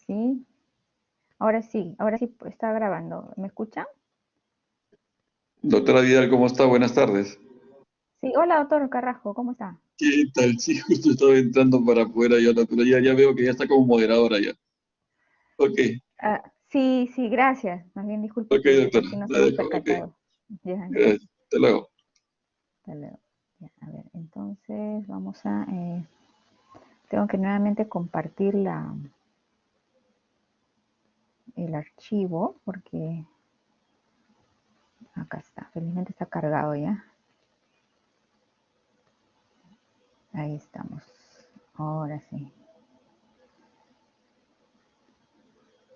sí. Ahora sí está grabando. ¿Me escuchan? Doctora Vidal, ¿cómo está? Buenas tardes. Sí, hola, doctor Carrasco, ¿cómo está? ¿Qué tal? Sí, justo estaba entrando para poder ayudarla, pero ya veo que ya está como moderadora ya. Ok, Ah, sí, sí, gracias. Más bien disculpe ok, que doctora, aquí no la estamos dejo, ok. percatados. Ya, ya, Gracias. Hasta luego. hasta luego. Ya, a ver, entonces vamos a... tengo que nuevamente compartir el archivo porque acá está, felizmente está cargado ya. Ahí estamos. Ahora sí.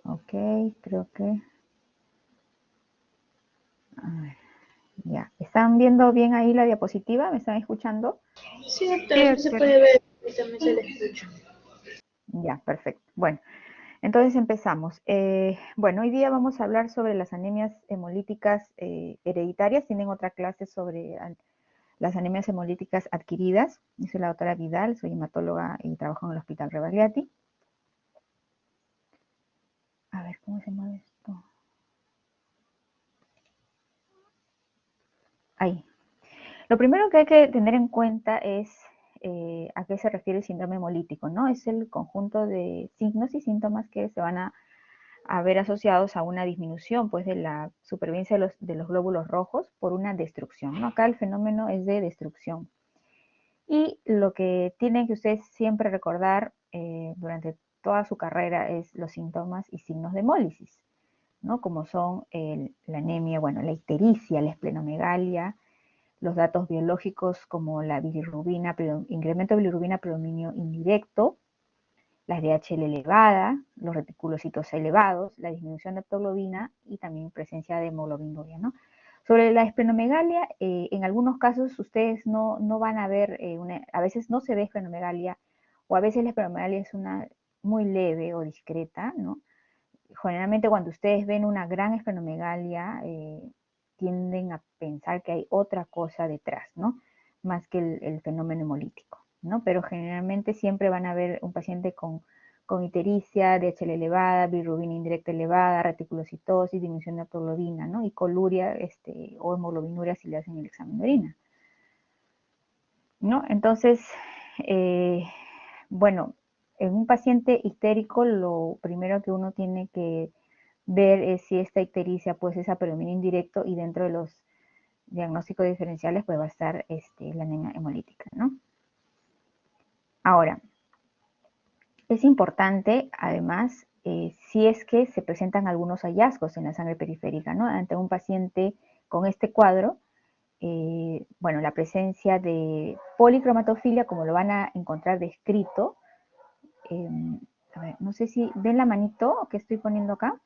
Ok, creo que... A ver, ya. ¿Están viendo bien ahí la diapositiva? ¿Me están escuchando? Sí, doctora, sí se puede ver, y también se le escucha. Ya, perfecto. Bueno, entonces empezamos. Bueno, hoy día vamos a hablar sobre las anemias hemolíticas hereditarias. Tienen otra clase sobre las anemias hemolíticas adquiridas. Yo soy la doctora Vidal, soy hematóloga y trabajo en el Hospital Rebagliati. A ver, ¿cómo se mueve esto? Ahí. Lo primero que hay que tener en cuenta es a qué se refiere el síndrome hemolítico, ¿no? Es el conjunto de signos y síntomas que se van a ver asociados a una disminución pues, de la supervivencia de los glóbulos rojos por una destrucción, ¿no? Acá el fenómeno es de destrucción. Y lo que tienen que ustedes siempre recordar durante toda su carrera es los síntomas y signos de hemólisis, ¿no? Como son la anemia, bueno, la ictericia, la esplenomegalia, los datos biológicos como la bilirrubina, incremento de bilirrubina predominio indirecto, las DHL elevada, los reticulocitos elevados, la disminución de haptoglobina y también presencia de hemoglobinuria, ¿no? Sobre la esplenomegalia, en algunos casos ustedes no van a ver, a veces no se ve esplenomegalia, o a veces la esplenomegalia es una muy leve o discreta, ¿no? Generalmente cuando ustedes ven una gran esplenomegalia, tienden a pensar que hay otra cosa detrás, ¿no? Más que el fenómeno hemolítico, ¿no? Pero generalmente siempre van a ver un paciente con ictericia, DHL elevada, bilirrubina indirecta elevada, reticulocitosis, disminución de haptoglobina, ¿no? Y coluria o hemoglobinuria si le hacen el examen de orina, ¿no? Entonces, bueno, en un paciente ictérico lo primero que uno tiene que ver si esta ictericia pues es a predominio indirecto y dentro de los diagnósticos diferenciales pues va a estar la anemia hemolítica, ¿no? Ahora, es importante además si es que se presentan algunos hallazgos en la sangre periférica, ¿no? Ante un paciente con este cuadro, bueno, la presencia de policromatofilia, como lo van a encontrar descrito, eh, a ver, no sé si ven la manito que estoy poniendo acá.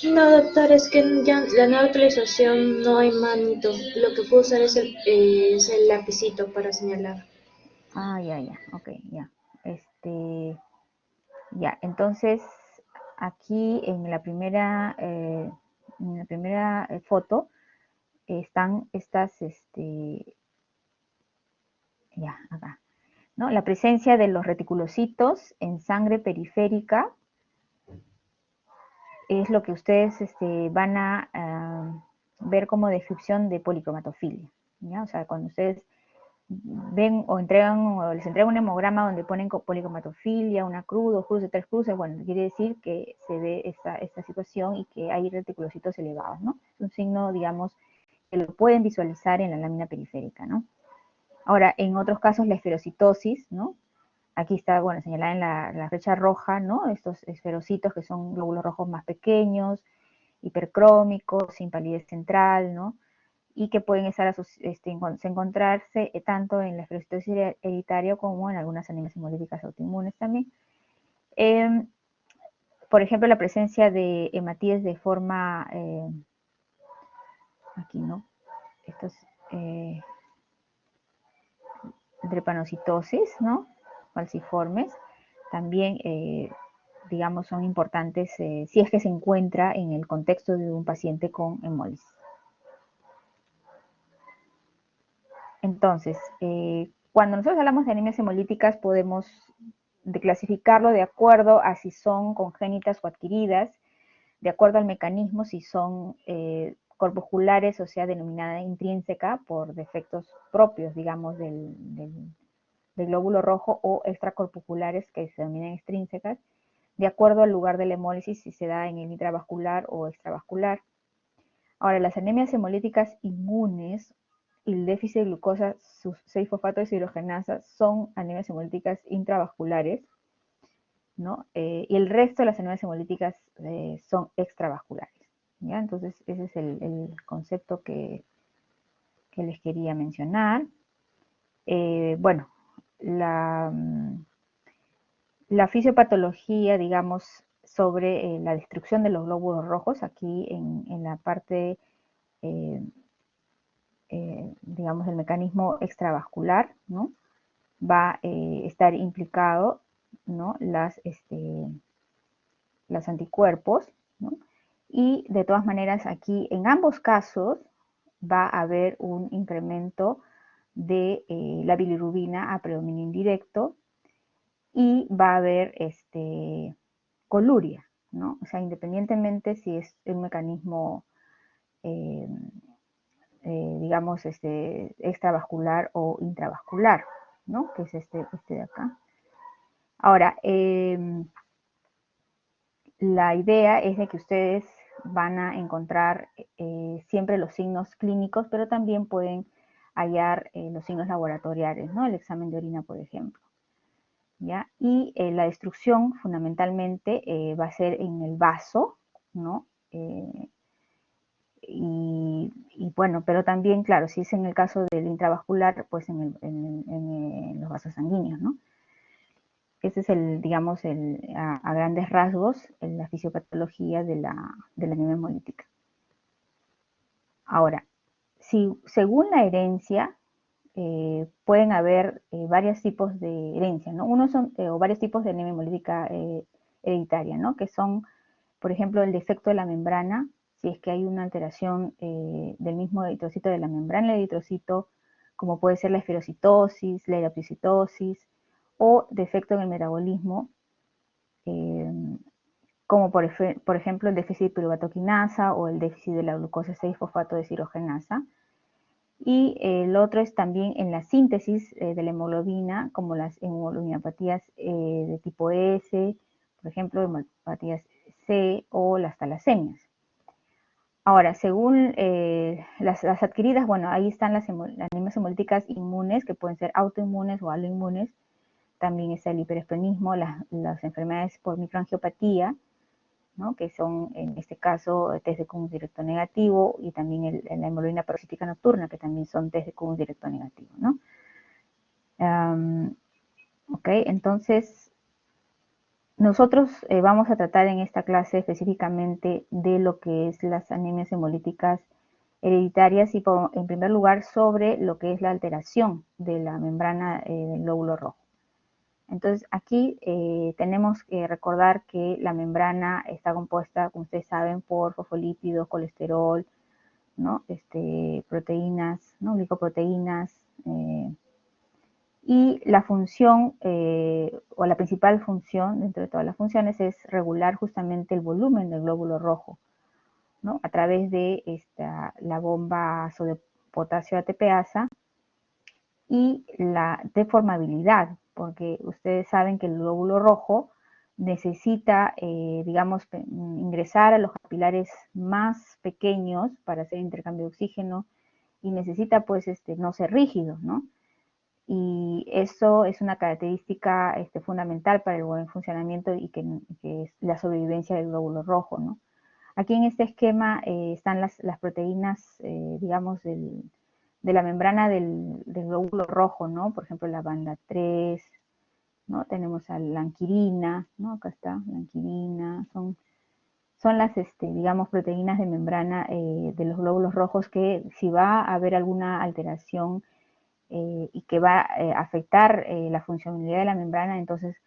No, doctor, es que ya la nueva actualización no hay manito. Lo que puedo usar es el lapicito para señalar. Ah, ya, ok, ya. Ya, entonces aquí en la primera foto están estas, ya, acá, ¿no? La presencia de los reticulocitos en sangre periférica es lo que ustedes van a ver como descripción de policromatofilia, ¿ya? O sea, cuando ustedes ven o les entregan un hemograma donde ponen policromatofilia, una cruz, dos cruces, tres cruces, bueno, quiere decir que se ve esta situación y que hay reticulocitos elevados, ¿no? Es un signo, digamos, que lo pueden visualizar en la lámina periférica, ¿no? Ahora, en otros casos, la esferocitosis, ¿no? Aquí está, bueno, señalada en la flecha roja, ¿no? Estos esferocitos que son glóbulos rojos más pequeños, hipercrómicos, sin palidez central, ¿no? Y que pueden encontrarse tanto en la esclerosis hereditaria como en algunas anemias hemolíticas autoinmunes también. Eh, por ejemplo, la presencia de hematíes de forma, aquí no, estos drepanocitosis, ¿no? Falciformes, también, digamos, son importantes si es que se encuentra en el contexto de un paciente con hemólisis. Entonces, cuando nosotros hablamos de anemias hemolíticas podemos de clasificarlo de acuerdo a si son congénitas o adquiridas, de acuerdo al mecanismo, si son corpusculares, o sea, denominada intrínseca por defectos propios, digamos, del glóbulo rojo, o extracorpusculares, que se denominan extrínsecas, de acuerdo al lugar de la hemólisis, si se da en el intravascular o extravascular. Ahora, las anemias hemolíticas inmunes y el déficit de glucosa 6-fosfato deshidrogenasa son anemias hemolíticas intravasculares, ¿no? Y el resto de las anemias hemolíticas son extravasculares, ¿ya? Entonces, ese es el concepto que les quería mencionar. Bueno, la fisiopatología, digamos, sobre la destrucción de los glóbulos rojos, aquí en la parte, digamos, del mecanismo extravascular, ¿no? Va a estar implicado, ¿no? los anticuerpos, ¿no? Y de todas maneras aquí en ambos casos va a haber un incremento de la bilirrubina a predominio indirecto y va a haber coluria, ¿no? O sea, independientemente si es un mecanismo, digamos, extravascular o intravascular, ¿no? Que es este de acá. Ahora, la idea es de que ustedes van a encontrar siempre los signos clínicos, pero también pueden hallar los signos laboratoriales, ¿no? El examen de orina, por ejemplo, ¿ya? Y la destrucción fundamentalmente va a ser en el vaso, ¿no? Y bueno, pero también, claro, si es en el caso del intravascular, pues en los vasos sanguíneos, ¿no? Ese es digamos, a grandes rasgos, la fisiopatología de la anemia hemolítica. Ahora, según la herencia, pueden haber varios tipos de herencia, ¿no? O varios tipos de anemia hemolítica hereditaria, ¿no? Que son, por ejemplo, el defecto de la membrana, si es que hay una alteración del mismo eritrocito de la membrana del eritrocito, como puede ser la esferocitosis, la eritrocitosis, o defecto en el metabolismo, como por ejemplo el déficit de piruvatoquinasa o el déficit de la glucosa 6-fosfato deshidrogenasa. Y el otro es también en la síntesis de la hemoglobina, como las hemoglobinopatías de tipo S, por ejemplo, hemopatías C o las talasemias. Ahora, según las adquiridas, bueno, ahí están las anemias hemolíticas inmunes, que pueden ser autoinmunes o aloinmunes. También está el hiperesplenismo, las enfermedades por microangiopatía, ¿no? Que son, en este caso, test de Coombs directo negativo, y también la hemoglobina paroxítica nocturna, que también son test de Coombs directo negativo, ¿no? Ok, entonces, nosotros vamos a tratar en esta clase específicamente de lo que es las anemias hemolíticas hereditarias y, en primer lugar, sobre lo que es la alteración de la membrana del glóbulo rojo. Entonces, aquí tenemos que recordar que la membrana está compuesta, como ustedes saben, por fosfolípidos, colesterol, ¿no? Proteínas, ¿no? Glicoproteínas, y la función, o la principal función dentro de todas las funciones, es regular justamente el volumen del glóbulo rojo, ¿no? A través de la bomba sodio-potasio ATPasa y la deformabilidad, porque ustedes saben que el glóbulo rojo necesita, digamos, ingresar a los capilares más pequeños para hacer intercambio de oxígeno, y necesita, pues, no ser rígido, ¿no? Y eso es una característica fundamental para el buen funcionamiento y que es la sobrevivencia del glóbulo rojo, ¿no? Aquí en este esquema están las proteínas, digamos, de la membrana del glóbulo rojo, ¿no? Por ejemplo, la banda 3, ¿no? Tenemos a la anquirina, ¿no? Acá está, la anquirina, son las, digamos, proteínas de membrana de los glóbulos rojos, que si va a haber alguna alteración y que va a afectar la funcionalidad de la membrana, entonces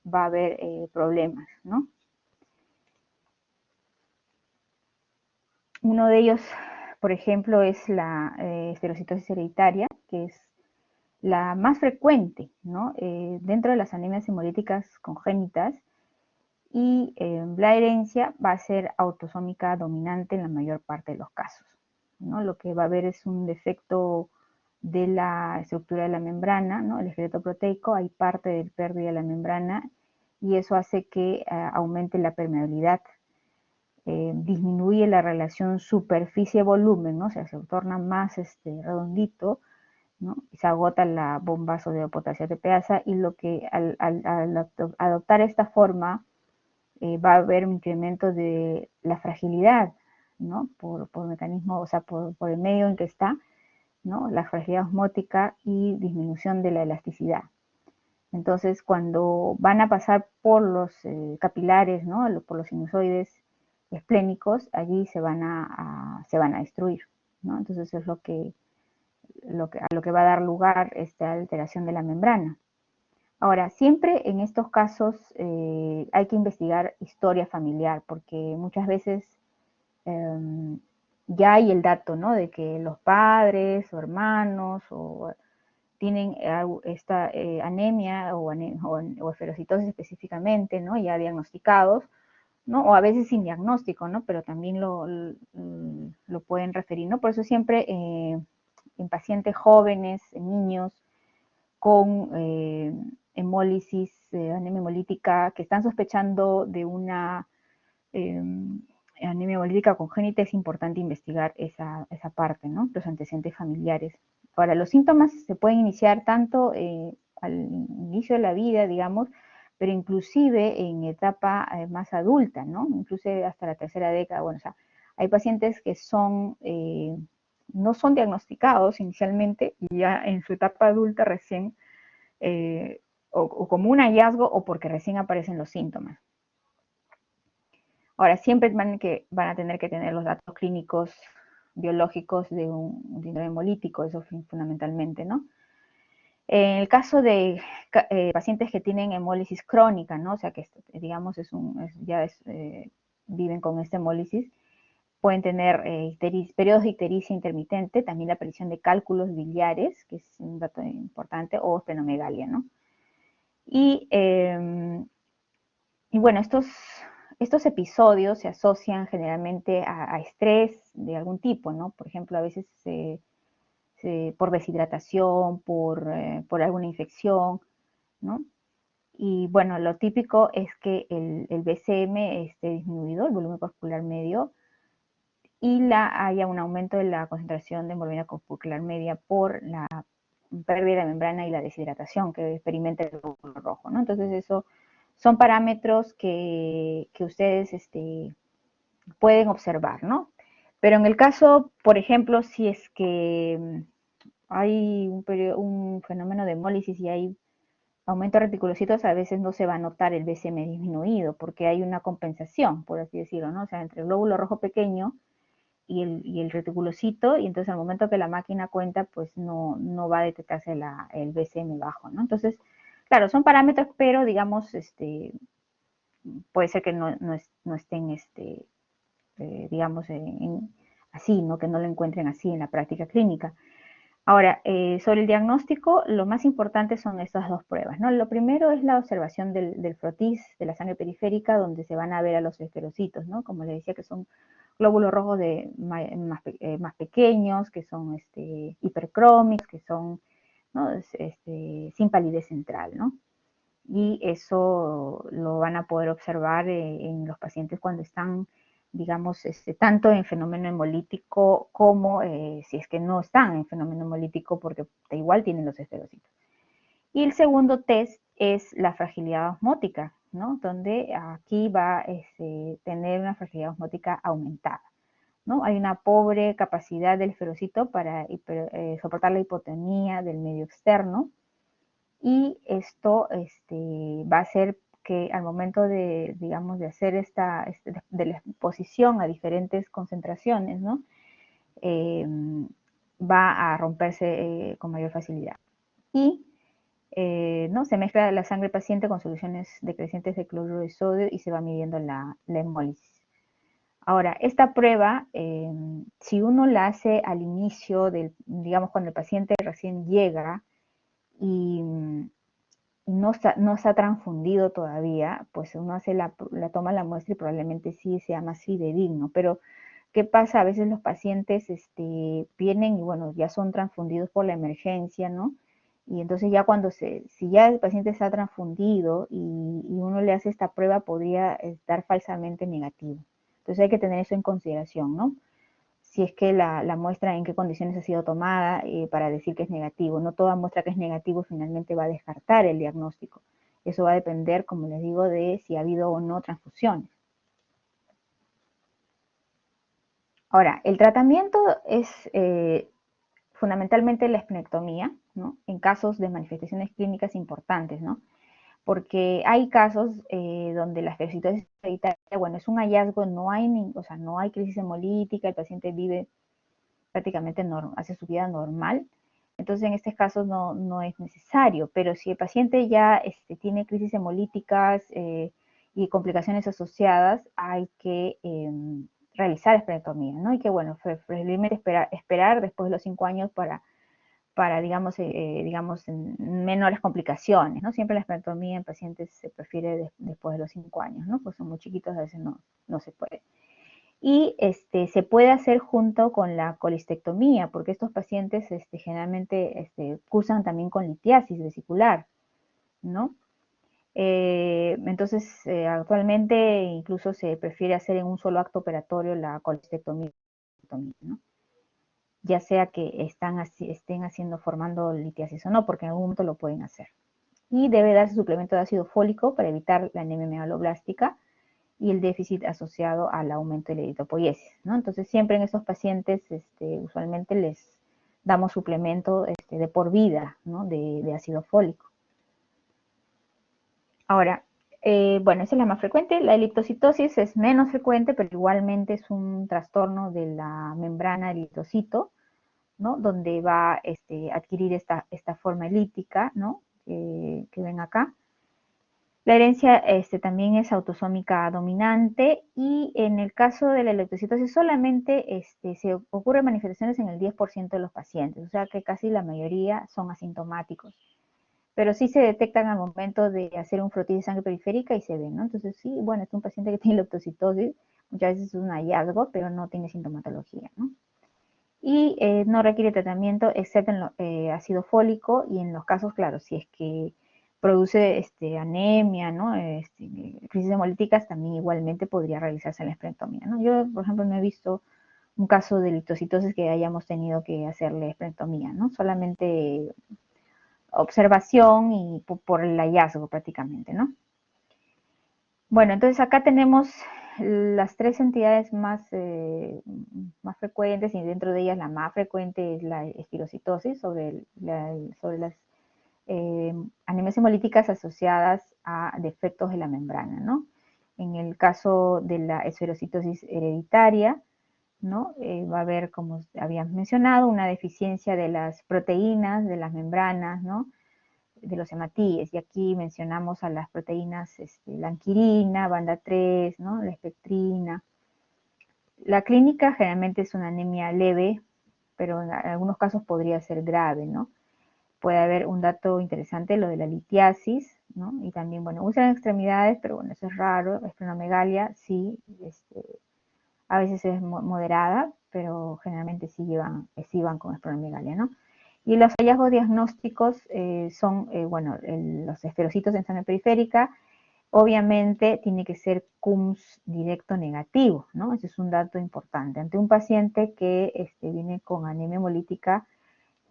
va a haber problemas, ¿no? Uno de ellos, por ejemplo, es la esterocitosis hereditaria, que es la más frecuente, ¿no? Dentro de las anemias hemolíticas congénitas, y la herencia va a ser autosómica dominante en la mayor parte de los casos, ¿no? Lo que va a haber es un defecto de la estructura de la membrana, ¿no? El esqueleto proteico, hay parte de pérdida de la membrana y eso hace que aumente la permeabilidad, disminuye la relación superficie-volumen, ¿no? O sea, se torna más redondito, ¿no? Y se agota la bomba sodio-potasio ATPasa, y lo que al adoptar esta forma va a haber un incremento de la fragilidad, ¿no? Por mecanismo, o sea, por el medio en que está, ¿no? La fragilidad osmótica y disminución de la elasticidad. Entonces, cuando van a pasar por los capilares, ¿no? Por los sinusoides esplénicos, allí se van a destruir, ¿no? Entonces, eso es a lo que va a dar lugar esta alteración de la membrana. Ahora, siempre en estos casos hay que investigar historia familiar, porque muchas veces ya hay el dato, ¿no? De que los padres o hermanos tienen esta anemia o esferocitosis específicamente, ¿no? Ya diagnosticados, ¿no? O a veces sin diagnóstico, ¿no? Pero también lo pueden referir, ¿no? Por eso siempre en pacientes jóvenes, en niños, con hemólisis, anemia hemolítica, que están sospechando de una anemia hemolítica congénita, es importante investigar esa parte, ¿no? Los antecedentes familiares. Ahora, los síntomas se pueden iniciar tanto al inicio de la vida, digamos, pero inclusive en etapa más adulta, ¿no? Inclusive hasta la tercera década. Bueno, o sea, hay pacientes que no son diagnosticados inicialmente y ya en su etapa adulta recién, o como un hallazgo o porque recién aparecen los síntomas. Ahora, siempre van a tener que tener los datos clínicos biológicos de un síndrome hemolítico, eso fundamentalmente, ¿no? En el caso de pacientes que tienen hemólisis crónica, ¿no? O sea, que digamos viven con esta hemólisis, pueden tener periodos de ictericia intermitente, también la aparición de cálculos biliares, que es un dato importante, o esplenomegalia, ¿no? Y bueno, estos episodios se asocian generalmente a estrés de algún tipo, ¿no? Por ejemplo, a veces por deshidratación, por alguna infección, ¿no? Y bueno, lo típico es que el BCM esté disminuido, el volumen corpuscular medio, y haya un aumento de la concentración de hemoglobina corpuscular media por la pérdida de membrana y la deshidratación que experimenta el glóbulo rojo, ¿no? Entonces, eso son parámetros que ustedes pueden observar, ¿no? Pero en el caso, por ejemplo, si es que hay un fenómeno de hemólisis y hay aumento de reticulocitos, a veces no se va a notar el BCM disminuido porque hay una compensación, por así decirlo, ¿no? O sea, entre el glóbulo rojo pequeño y el reticulocito, y entonces al momento que la máquina cuenta, pues no va a detectarse el BCM bajo, ¿no? Entonces, claro, son parámetros, pero digamos, puede ser que no estén, digamos, así, ¿no? Que no lo encuentren así en la práctica clínica. Ahora, sobre el diagnóstico, lo más importante son estas dos pruebas, ¿no? Lo primero es la observación del frotis, de la sangre periférica, donde se van a ver a los esferocitos, ¿no? Como les decía, que son glóbulos rojos más pequeños, que son hipercrómicos, que son, ¿no? Sin palidez central, ¿no? Y eso lo van a poder observar en los pacientes cuando están, digamos, tanto en fenómeno hemolítico como si es que no están en fenómeno hemolítico, porque da igual tienen los esferocitos. Y el segundo test es la fragilidad osmótica, ¿no? Donde aquí va a tener una fragilidad osmótica aumentada, ¿no? Hay una pobre capacidad del esferocito para soportar la hipotonía del medio externo, y esto va a hacer que al momento de, digamos, de hacer de la exposición a diferentes concentraciones, ¿no? Va a romperse con mayor facilidad. Y ¿no? Se mezcla la sangre paciente con soluciones decrecientes de cloruro de sodio y se va midiendo la hemólisis. Ahora, esta prueba, si uno la hace al inicio digamos, cuando el paciente recién llega, y no está transfundido todavía, pues uno hace toma la muestra y probablemente sí sea más fidedigno. Pero, ¿qué pasa? A veces los pacientes vienen y bueno, ya son transfundidos por la emergencia, ¿no? Y entonces ya si ya el paciente está transfundido y uno le hace esta prueba, podría estar falsamente negativo. Entonces hay que tener eso en consideración, ¿no? Si es que la muestra en qué condiciones ha sido tomada para decir que es negativo. No toda muestra que es negativo finalmente va a descartar el diagnóstico. Eso va a depender, como les digo, de si ha habido o no transfusiones. Ahora, el tratamiento es fundamentalmente la esplenectomía, ¿no? En casos de manifestaciones clínicas importantes, ¿no? Porque hay casos donde la esferocitosis hereditaria, bueno, es un hallazgo, no hay crisis hemolítica, el paciente vive prácticamente hace su vida normal. Entonces, en estos casos no es necesario, pero si el paciente ya tiene crisis hemolíticas y complicaciones asociadas, hay que realizar esplenectomía, ¿no? Y que, bueno, preferiblemente esperar después de los 5 años para digamos, menores complicaciones, ¿no? Siempre la esplenectomía en pacientes se prefiere después de los 5 años, ¿no? Pues son muy chiquitos, a veces no se puede. Y se puede hacer junto con la colistectomía, porque estos pacientes generalmente cursan también con litiasis vesicular, ¿no? Entonces, actualmente incluso se prefiere hacer en un solo acto operatorio la colistectomía, ¿no? Ya sea que estén formando litiasis o no, porque en algún momento lo pueden hacer. Y debe darse suplemento de ácido fólico para evitar la anemia megaloblástica y el déficit asociado al aumento de la eritropoiesis, ¿no? Entonces, siempre en estos pacientes, usualmente les damos suplemento de por vida, ¿no? de ácido fólico. Ahora, bueno, esa es la más frecuente. La eritrocitosis es menos frecuente, pero igualmente es un trastorno de la membrana del eritrocito, ¿no? Donde va a adquirir esta forma elíptica, ¿no? Que ven acá. La herencia también es autosómica dominante y en el caso de la electrocitosis solamente se ocurren manifestaciones en el 10% de los pacientes, o sea que casi la mayoría son asintomáticos. Pero sí se detectan al momento de hacer un frotis de sangre periférica y se ven, ¿no? Entonces sí, bueno, es un paciente que tiene electrocitosis, muchas veces es un hallazgo, pero no tiene sintomatología, ¿no? Y no requiere tratamiento excepto en ácido fólico y en los casos, claro, si es que produce anemia, ¿no? Crisis hemolíticas, también igualmente podría realizarse la esplenectomía, ¿no? Yo, por ejemplo, no he visto un caso de eritrocitosis que hayamos tenido que hacerle esplenectomía, ¿no? Solamente observación y por el hallazgo prácticamente, ¿no? Bueno, entonces acá tenemos las 3 entidades más frecuentes y dentro de ellas la más frecuente es la espirocitosis sobre las anemias hemolíticas asociadas a defectos de la membrana, ¿no? En el caso de la esferocitosis hereditaria, ¿no? Va a haber, como habíamos mencionado, una deficiencia de las proteínas de las membranas, ¿no? De los hematíes, y aquí mencionamos a las proteínas la anquirina, banda 3, ¿no? La espectrina. La clínica generalmente es una anemia leve, pero en algunos casos podría ser grave, ¿no? Puede haber un dato interesante, lo de la litiasis, ¿no? Y también, bueno, usan extremidades, pero bueno, eso es raro. Esplenomegalia, sí, a veces es moderada, pero generalmente sí van con esplenomegalia, ¿no? Y los hallazgos diagnósticos son, bueno, los esferocitos en sangre periférica, obviamente tiene que ser CUMS directo negativo, ¿no? Ese es un dato importante. Ante un paciente que viene con anemia hemolítica,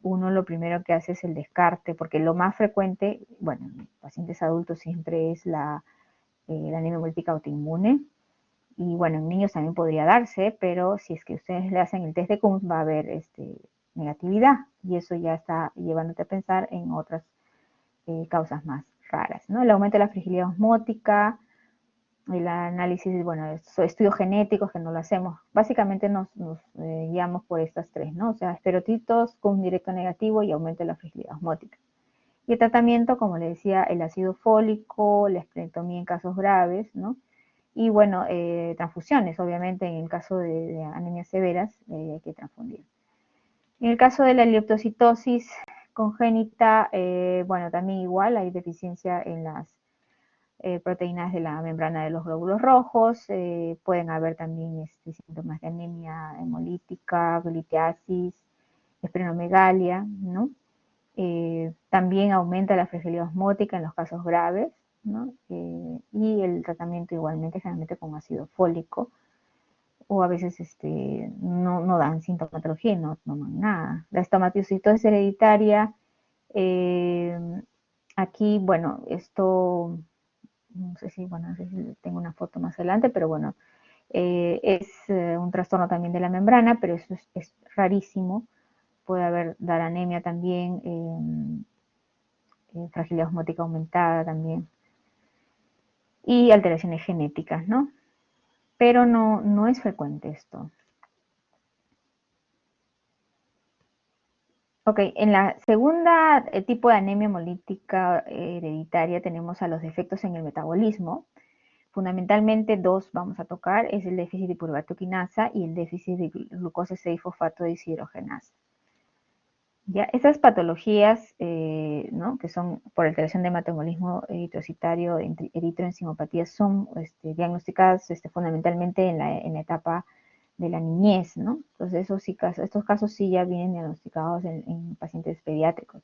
uno lo primero que hace es el descarte, porque lo más frecuente, bueno, en pacientes adultos siempre es la anemia hemolítica autoinmune, y bueno, en niños también podría darse, pero si es que ustedes le hacen el test de CUMS va a haber negatividad, y eso ya está llevándote a pensar en otras causas más raras, ¿no? El aumento de la fragilidad osmótica, el análisis, bueno, estudios genéticos que no lo hacemos. Básicamente nos guiamos por estas 3, ¿no? O sea, esterotitos, CUM directo negativo y aumento de la fragilidad osmótica. Y el tratamiento, como le decía, el ácido fólico, la esplenectomía en casos graves, ¿no? Y bueno, transfusiones, obviamente, en el caso de anemias severas hay que transfundir. En el caso de la leptocitosis, congénita, bueno, también igual hay deficiencia en las proteínas de la membrana de los glóbulos rojos, pueden haber también síntomas de anemia hemolítica, litiasis, esplenomegalia, ¿no? También aumenta la fragilidad osmótica en los casos graves, ¿no? Y el tratamiento igualmente generalmente con ácido fólico, o a veces no dan sintomatología y no toman nada. La estomatosis hereditaria, aquí, bueno, esto, no sé si tengo una foto más adelante, pero bueno, es un trastorno también de la membrana, pero eso es rarísimo. Puede dar anemia también, fragilidad osmótica aumentada también, y alteraciones genéticas, ¿no? Pero no es frecuente esto. Ok, en la segunda tipo de anemia hemolítica hereditaria tenemos a los defectos en el metabolismo. Fundamentalmente dos vamos a tocar, es el déficit de piruvato quinasa y el déficit de glucosa 6-fosfato deshidrogenasa. Ya, esas patologías, ¿no? Que son por alteración de metabolismo eritrocitario, eritroenzimopatía, son diagnosticadas fundamentalmente en la etapa de la niñez, ¿no? Entonces estos casos sí ya vienen diagnosticados en pacientes pediátricos.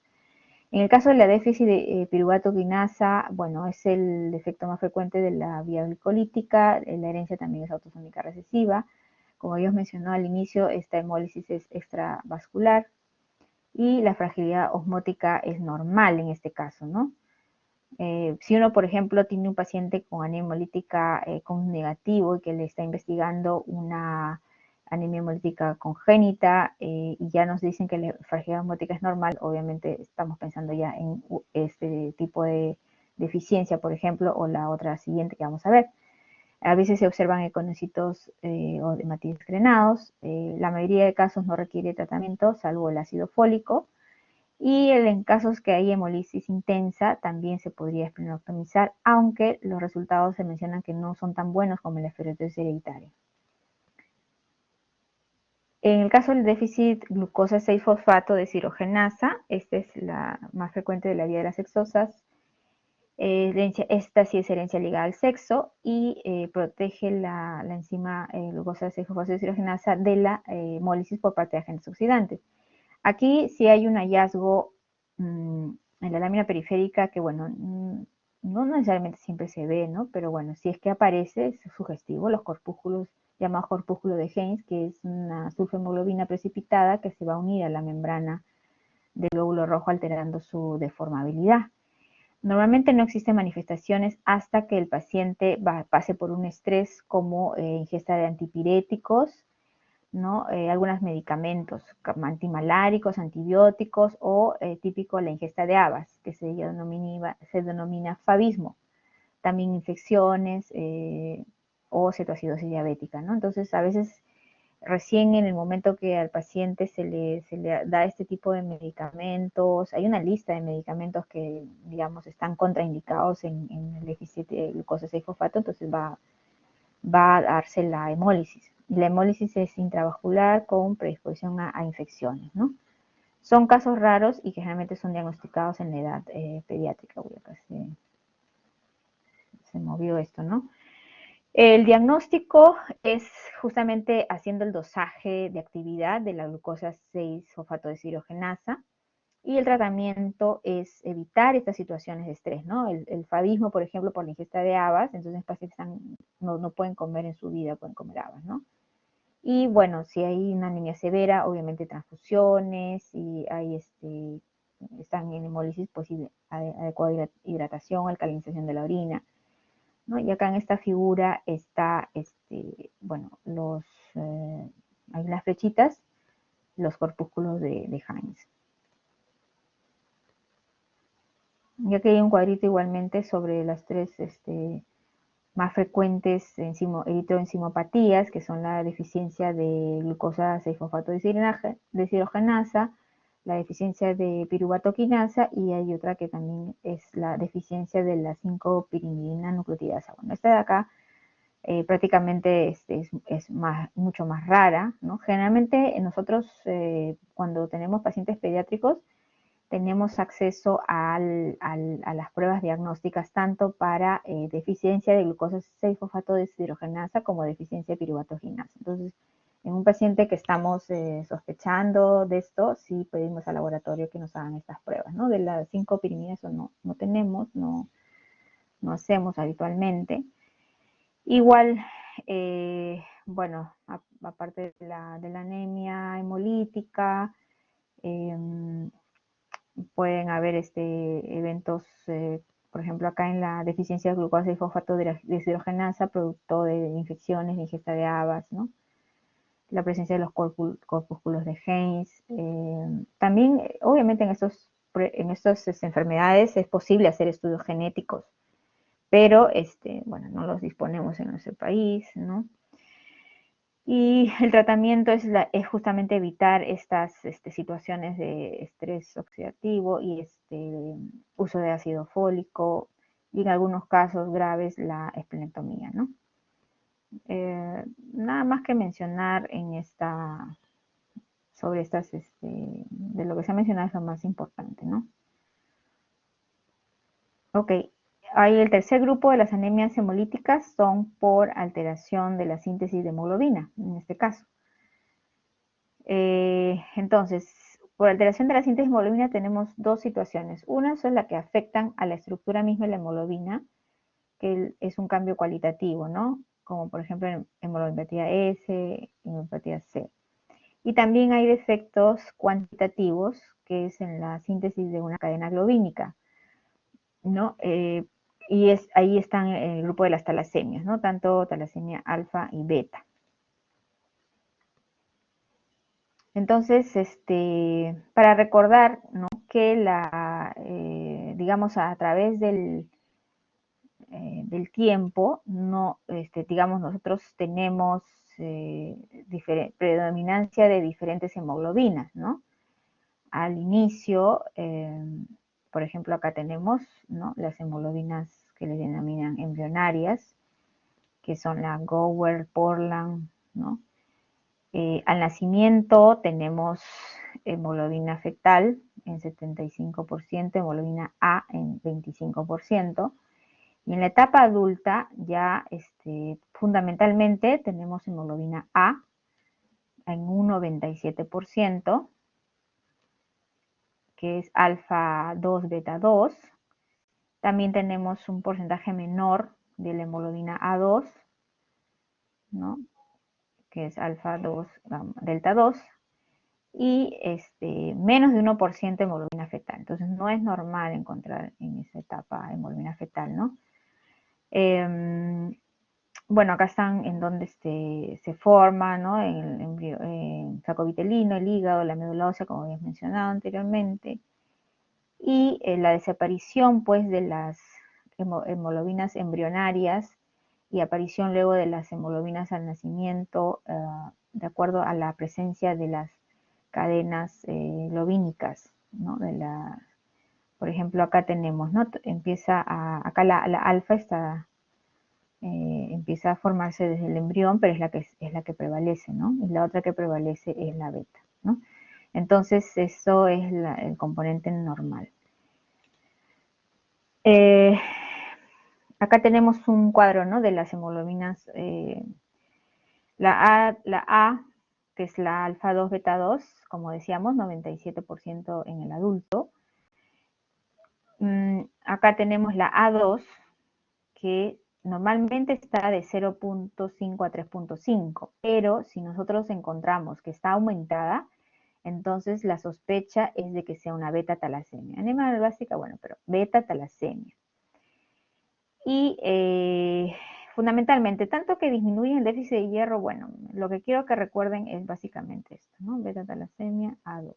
En el caso de la déficit de piruvato quinasa, bueno, es el defecto más frecuente de la vía glicolítica, la herencia también es autosómica recesiva. Como Dios mencionó al inicio, esta hemólisis es extravascular y la fragilidad osmótica es normal en este caso, ¿no? Si uno, por ejemplo, tiene un paciente con anemia hemolítica con negativo y que le está investigando una anemia hemolítica congénita y ya nos dicen que la fragilidad osmótica es normal, obviamente estamos pensando ya en este tipo de deficiencia, por ejemplo, o la otra siguiente que vamos a ver. A veces se observan econocitos o hematitis grenados. La mayoría de casos no requiere tratamiento, salvo el ácido fólico. Y en casos que hay hemólisis intensa, también se podría esplenectomizar, aunque los resultados se mencionan que no son tan buenos como en la esclerosis hereditaria. En el caso del déficit glucosa 6-fosfato deshidrogenasa, esta es la más frecuente de la vía de las sexosas. Esta sí es herencia ligada al sexo y protege la enzima glucosa 6-fosfato deshidrogenasa de la hemólisis por parte de agentes oxidantes. Aquí sí hay un hallazgo en la lámina periférica que, bueno, no necesariamente siempre se ve, ¿no? Pero bueno, si es que aparece, es sugestivo, los corpúsculos llamados corpúsculo de Heinz, que es una sulfohemoglobina precipitada que se va a unir a la membrana del glóbulo rojo alterando su deformabilidad. Normalmente no existen manifestaciones hasta que el paciente pase por un estrés como ingesta de antipiréticos, ¿no? Algunos medicamentos antimaláricos, antibióticos o típico la ingesta de habas, que se denomina favismo. También infecciones o cetoacidosis diabética, ¿no? Entonces, a veces recién en el momento que al paciente se le da este tipo de medicamentos, hay una lista de medicamentos que, digamos, están contraindicados en el déficit de glucosa 6-fosfato, entonces va a darse la hemólisis. Y la hemólisis es intravascular con predisposición a infecciones, ¿no? Son casos raros y que generalmente son diagnosticados en la edad pediátrica. Uy, acá se movió esto, ¿no? El diagnóstico es justamente haciendo el dosaje de actividad de la glucosa 6-fosfato deshidrogenasa y el tratamiento es evitar estas situaciones de estrés, ¿no? El favismo, por ejemplo, por la ingesta de habas, entonces pacientes no pueden comer en su vida, pueden comer habas, ¿no? Y bueno, si hay una anemia severa, obviamente transfusiones, y están en hemólisis, pues adecuada hidratación, alcalinización de la orina, ¿no? Y acá en esta figura está, bueno, hay las flechitas, los corpúsculos de Heinz. Y aquí hay un cuadrito igualmente sobre las tres más frecuentes eritroenzimopatías, que son la deficiencia de glucosa 6-fosfato deshidrogenasa, la deficiencia de piruvato quinasa y hay otra que también es la deficiencia de la 5-pirimidina nucleotidasa. Bueno, esta de acá prácticamente es mucho más rara, ¿no? Generalmente nosotros cuando tenemos pacientes pediátricos tenemos acceso a las pruebas diagnósticas tanto para deficiencia de glucosa 6-fosfato deshidrogenasa como deficiencia de piruvatoginasa. Entonces, en un paciente que estamos sospechando de esto, sí pedimos al laboratorio que nos hagan estas pruebas, ¿no? De las 5-pirimida eso no tenemos, no hacemos habitualmente. Igual, bueno, aparte de la anemia hemolítica, pueden haber eventos, por ejemplo, acá en la deficiencia de glucosa y fosfato deshidrogenasa, producto de infecciones, de ingesta de habas, ¿no? La presencia de los corpúsculos de Heinz. También, obviamente, en estas enfermedades es posible hacer estudios genéticos, pero, bueno, no los disponemos en nuestro país, ¿no? Y el tratamiento es justamente evitar estas situaciones de estrés oxidativo y uso de ácido fólico y en algunos casos graves la esplenectomía, ¿no? Nada más que mencionar sobre estas, de lo que se ha mencionado es lo más importante, ¿no? Ok, ahí el tercer grupo de las anemias hemolíticas son por alteración de la síntesis de hemoglobina, en este caso. Entonces, por alteración de la síntesis de hemoglobina tenemos dos situaciones. Una son las que afectan a la estructura misma de la hemoglobina, que es un cambio cualitativo, ¿no? Como por ejemplo en hemoglobinopatía S, hemoglobinopatía C. Y también hay defectos cuantitativos, que es en la síntesis de una cadena globínica, ¿no? Y ahí están el grupo de las talasemias, ¿no? Tanto talasemia alfa y beta. Entonces, para recordar, ¿no? Que digamos, a través del tiempo, no, digamos, nosotros tenemos predominancia de diferentes hemoglobinas, ¿no? Al inicio, por ejemplo, acá tenemos, ¿no? Las hemoglobinas que le denominan embrionarias, que son la Gower, Portland, ¿no? Al nacimiento tenemos hemoglobina fetal en 75%, hemoglobina A en 25%, y en la etapa adulta ya fundamentalmente tenemos hemoglobina A en un 97%, que es alfa 2, beta 2. También tenemos un porcentaje menor de la hemoglobina A2, ¿no? Que es alfa 2, delta 2, y menos de 1% de hemoglobina fetal. Entonces no es normal encontrar en esa etapa hemoglobina fetal, ¿no? Bueno, acá están en donde se forma, ¿no? El saco vitelino, el hígado, la médula ósea, como habías mencionado anteriormente, y la desaparición, pues, de las hemoglobinas embrionarias y aparición luego de las hemoglobinas al nacimiento, de acuerdo a la presencia de las cadenas globínicas, ¿no? Por ejemplo, acá tenemos, ¿no? Acá la alfa empieza a formarse desde el embrión, pero es la que prevalece, ¿no? Y la otra que prevalece es la beta, ¿no? Entonces, eso es el componente normal. Acá tenemos un cuadro, ¿no? De las hemoglobinas, la A, que es la alfa 2 beta 2, como decíamos, 97% en el adulto. Acá tenemos la A2, que normalmente está de 0.5 a 3.5, pero si nosotros encontramos que está aumentada, entonces la sospecha es de que sea una beta talasemia. Anemia básica, bueno, pero beta talasemia. Y fundamentalmente, tanto que disminuye el déficit de hierro, bueno, lo que quiero que recuerden es básicamente esto, ¿no? Beta talasemia A2.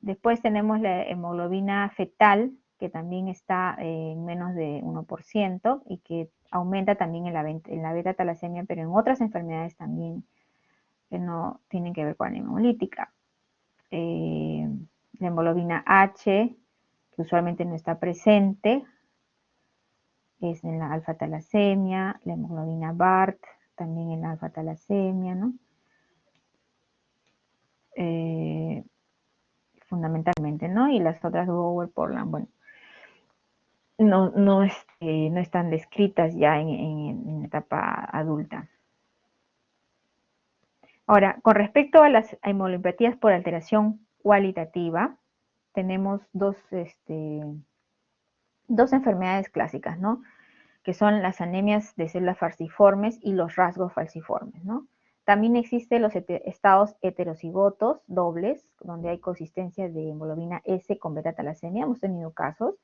Después tenemos la hemoglobina fetal, que también está en menos de 1% y que aumenta también en la beta talasemia, pero en otras enfermedades también que no tienen que ver con anemia hemolítica. La hemoglobina H, que usualmente no está presente, es en la alfa talasemia, la hemoglobina BART, también en la alfa talasemia, ¿no? fundamentalmente, ¿no? Y las otras Bower-Portland, bueno, no están descritas ya en etapa adulta. Ahora, con respecto a las hemolimpiatías por alteración cualitativa, tenemos dos enfermedades clásicas, ¿no? Que son las anemias de células falciformes y los rasgos falciformes, ¿no? También existen los estados heterocigotos dobles, donde hay consistencia de hemoglobina S con beta-talasemia. Hemos tenido casos.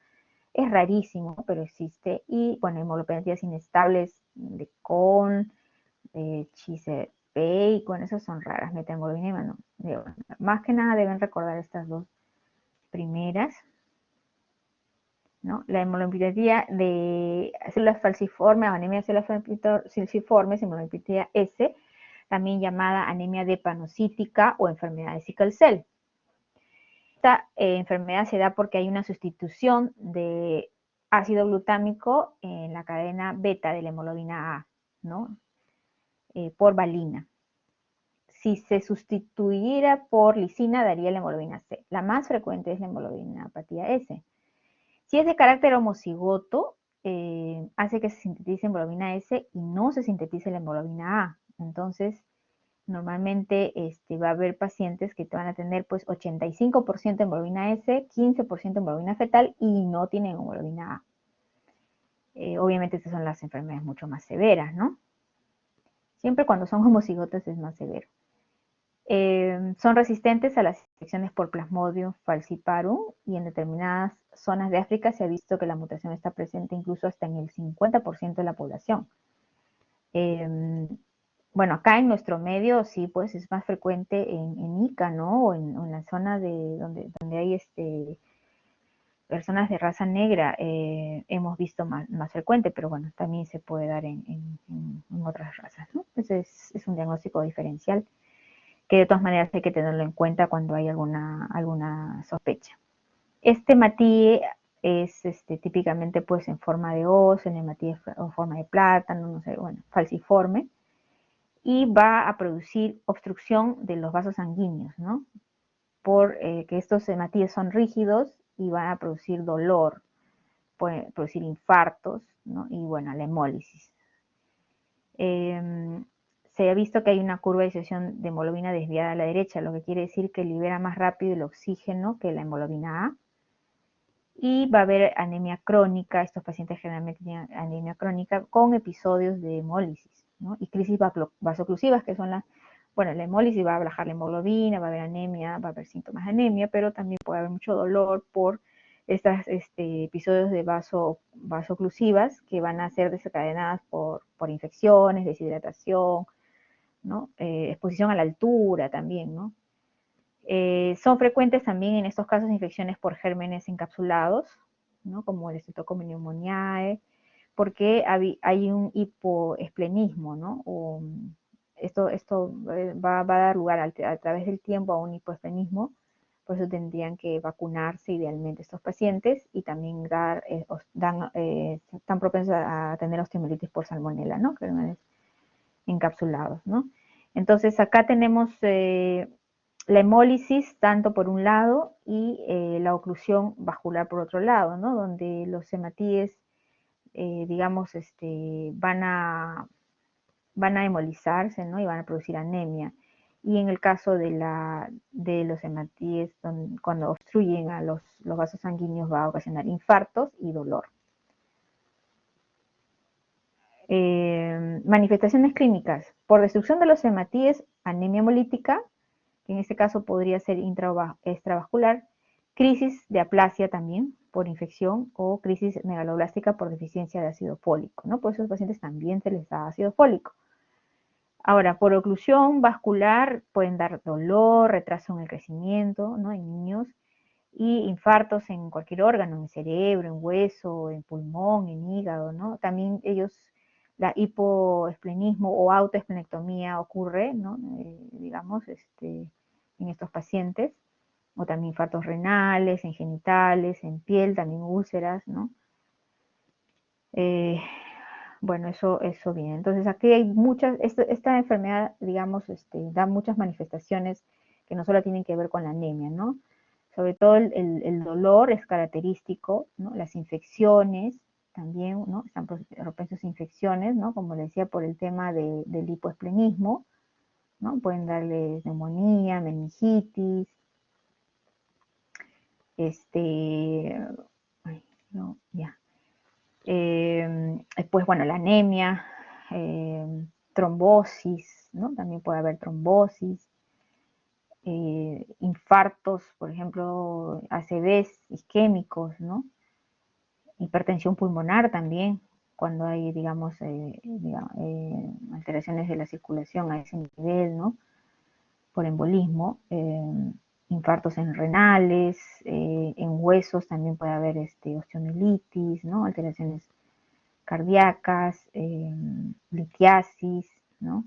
Es rarísimo, pero existe. Y, bueno, hemoglobinatías inestables de Cohn, Chiese-Pey, bueno, esas son raras. Methemoglobina, no. Más que nada deben recordar estas dos primeras, ¿no? La hemoglobinopatía de células falciformes o anemia de células falciformes, hemoglobinopatía S, también llamada anemia depanocítica o enfermedad de sickle cell. Esta enfermedad se da porque hay una sustitución de ácido glutámico en la cadena beta de la hemoglobina A, ¿no? Por valina. Si se sustituyera por lisina, daría la hemoglobina C. La más frecuente es la hemoglobinopatía S. Si es de carácter homocigoto, hace que se sintetice hemoglobina S y no se sintetice la hemoglobina A. Entonces, normalmente va a haber pacientes que van a tener pues 85% hemoglobina S, 15% hemoglobina fetal y no tienen hemoglobina A. Obviamente estas son las enfermedades mucho más severas, ¿no? Siempre cuando son homocigotas es más severo. Son resistentes a las infecciones por Plasmodium falciparum y en determinadas zonas de África se ha visto que la mutación está presente incluso hasta en el 50% de la población. Bueno, acá en nuestro medio sí, pues es más frecuente en Ica, ¿no? O en la zona de donde hay personas de raza negra, hemos visto más frecuente, pero bueno, también se puede dar en otras razas, ¿no? Entonces es un diagnóstico diferencial que de todas maneras hay que tenerlo en cuenta cuando hay alguna sospecha. Este MATIE es típicamente pues en forma de hoz, en el MATIE en forma de plátano, no sé, bueno, falciforme, y va a producir obstrucción de los vasos sanguíneos, ¿no? Por que estos hematíes son rígidos y van a producir dolor, pueden producir infartos, ¿no? Y bueno, la hemólisis. Se ha visto que hay una curva de disociación de hemoglobina desviada a la derecha, lo que quiere decir que libera más rápido el oxígeno que la hemoglobina A. Y va a haber anemia crónica, estos pacientes generalmente tienen anemia crónica con episodios de hemólisis, ¿no? Y crisis vasoclusivas, que son bueno, la hemólisis va a bajar la hemoglobina, va a haber anemia, va a haber síntomas de anemia, pero también puede haber mucho dolor por estos episodios de vasoclusivas que van a ser desencadenadas por infecciones, deshidratación, ¿no? Exposición a la altura también, ¿no? Son frecuentes también en estos casos infecciones por gérmenes encapsulados, ¿no? Como el Streptococcus pneumoniae, porque hay un hipoesplenismo, ¿no? Esto va a dar lugar a través del tiempo a un hipoesplenismo, por eso tendrían que vacunarse idealmente estos pacientes y también están propensos a tener osteomielitis por salmonela, ¿no? Gérmenes encapsulados, ¿no? Entonces acá tenemos la hemólisis tanto por un lado y la oclusión vascular por otro lado, ¿no? Donde los hematíes, digamos, van a hemolizarse, ¿no? Y van a producir anemia. Y en el caso de los hematíes, cuando obstruyen a los vasos sanguíneos, va a ocasionar infartos y dolor. Manifestaciones clínicas. Por destrucción de los hematíes, anemia hemolítica, que en este caso podría ser extravascular, crisis de aplasia también por infección o crisis megaloblástica por deficiencia de ácido fólico, ¿no? Por esos pacientes también se les da ácido fólico. Ahora, por oclusión vascular pueden dar dolor, retraso en el crecimiento, ¿no? En niños, y infartos en cualquier órgano, en el cerebro, en hueso, en pulmón, en hígado, ¿no? También la hipoesplenismo o autoesplenectomía ocurre, ¿no? Digamos, en estos pacientes, o también infartos renales, en genitales, en piel, también úlceras, ¿no? Bueno, eso viene. Entonces aquí hay esta enfermedad, digamos, da muchas manifestaciones que no solo tienen que ver con la anemia, ¿no? Sobre todo el dolor es característico, ¿no? Las infecciones también, ¿no? Están propensos a infecciones, ¿no? Como le decía, por el tema del hipoesplenismo, ¿no? Pueden darle neumonía, meningitis, ay, no, ya. Después, bueno, la anemia, trombosis, ¿no? También puede haber trombosis, infartos, por ejemplo, ACVs isquémicos, ¿no? Hipertensión pulmonar también, cuando hay, digamos, alteraciones de la circulación a ese nivel, ¿no? Por embolismo, infartos en renales, en huesos también puede haber osteomielitis, ¿no? Alteraciones cardíacas, litiasis, ¿no?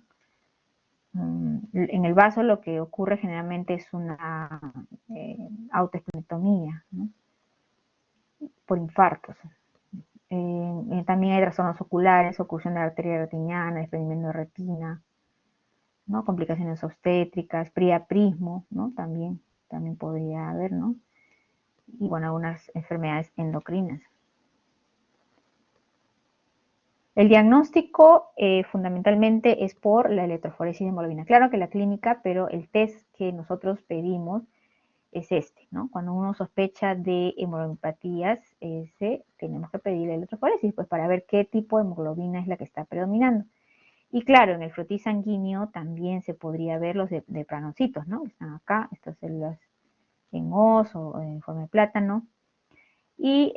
En el vaso lo que ocurre generalmente es una autoesplenectomía, ¿no? Por infartos. También hay trastornos oculares, oclusión de la arteria retiniana, desprendimiento de retina, ¿no? Complicaciones obstétricas, priapismo, ¿no? También podría haber, ¿no? Y bueno, algunas enfermedades endocrinas. El diagnóstico fundamentalmente es por la electroforesis de hemoglobina. Claro que la clínica, pero el test que nosotros pedimos es ¿no? Cuando uno sospecha de hemoglobipatías, tenemos que pedir la electroforesis, pues para ver qué tipo de hemoglobina es la que está predominando. Y claro, en el frotis sanguíneo también se podría ver los de planocitos, ¿no? Están acá, estas células en os o en forma de plátano. Y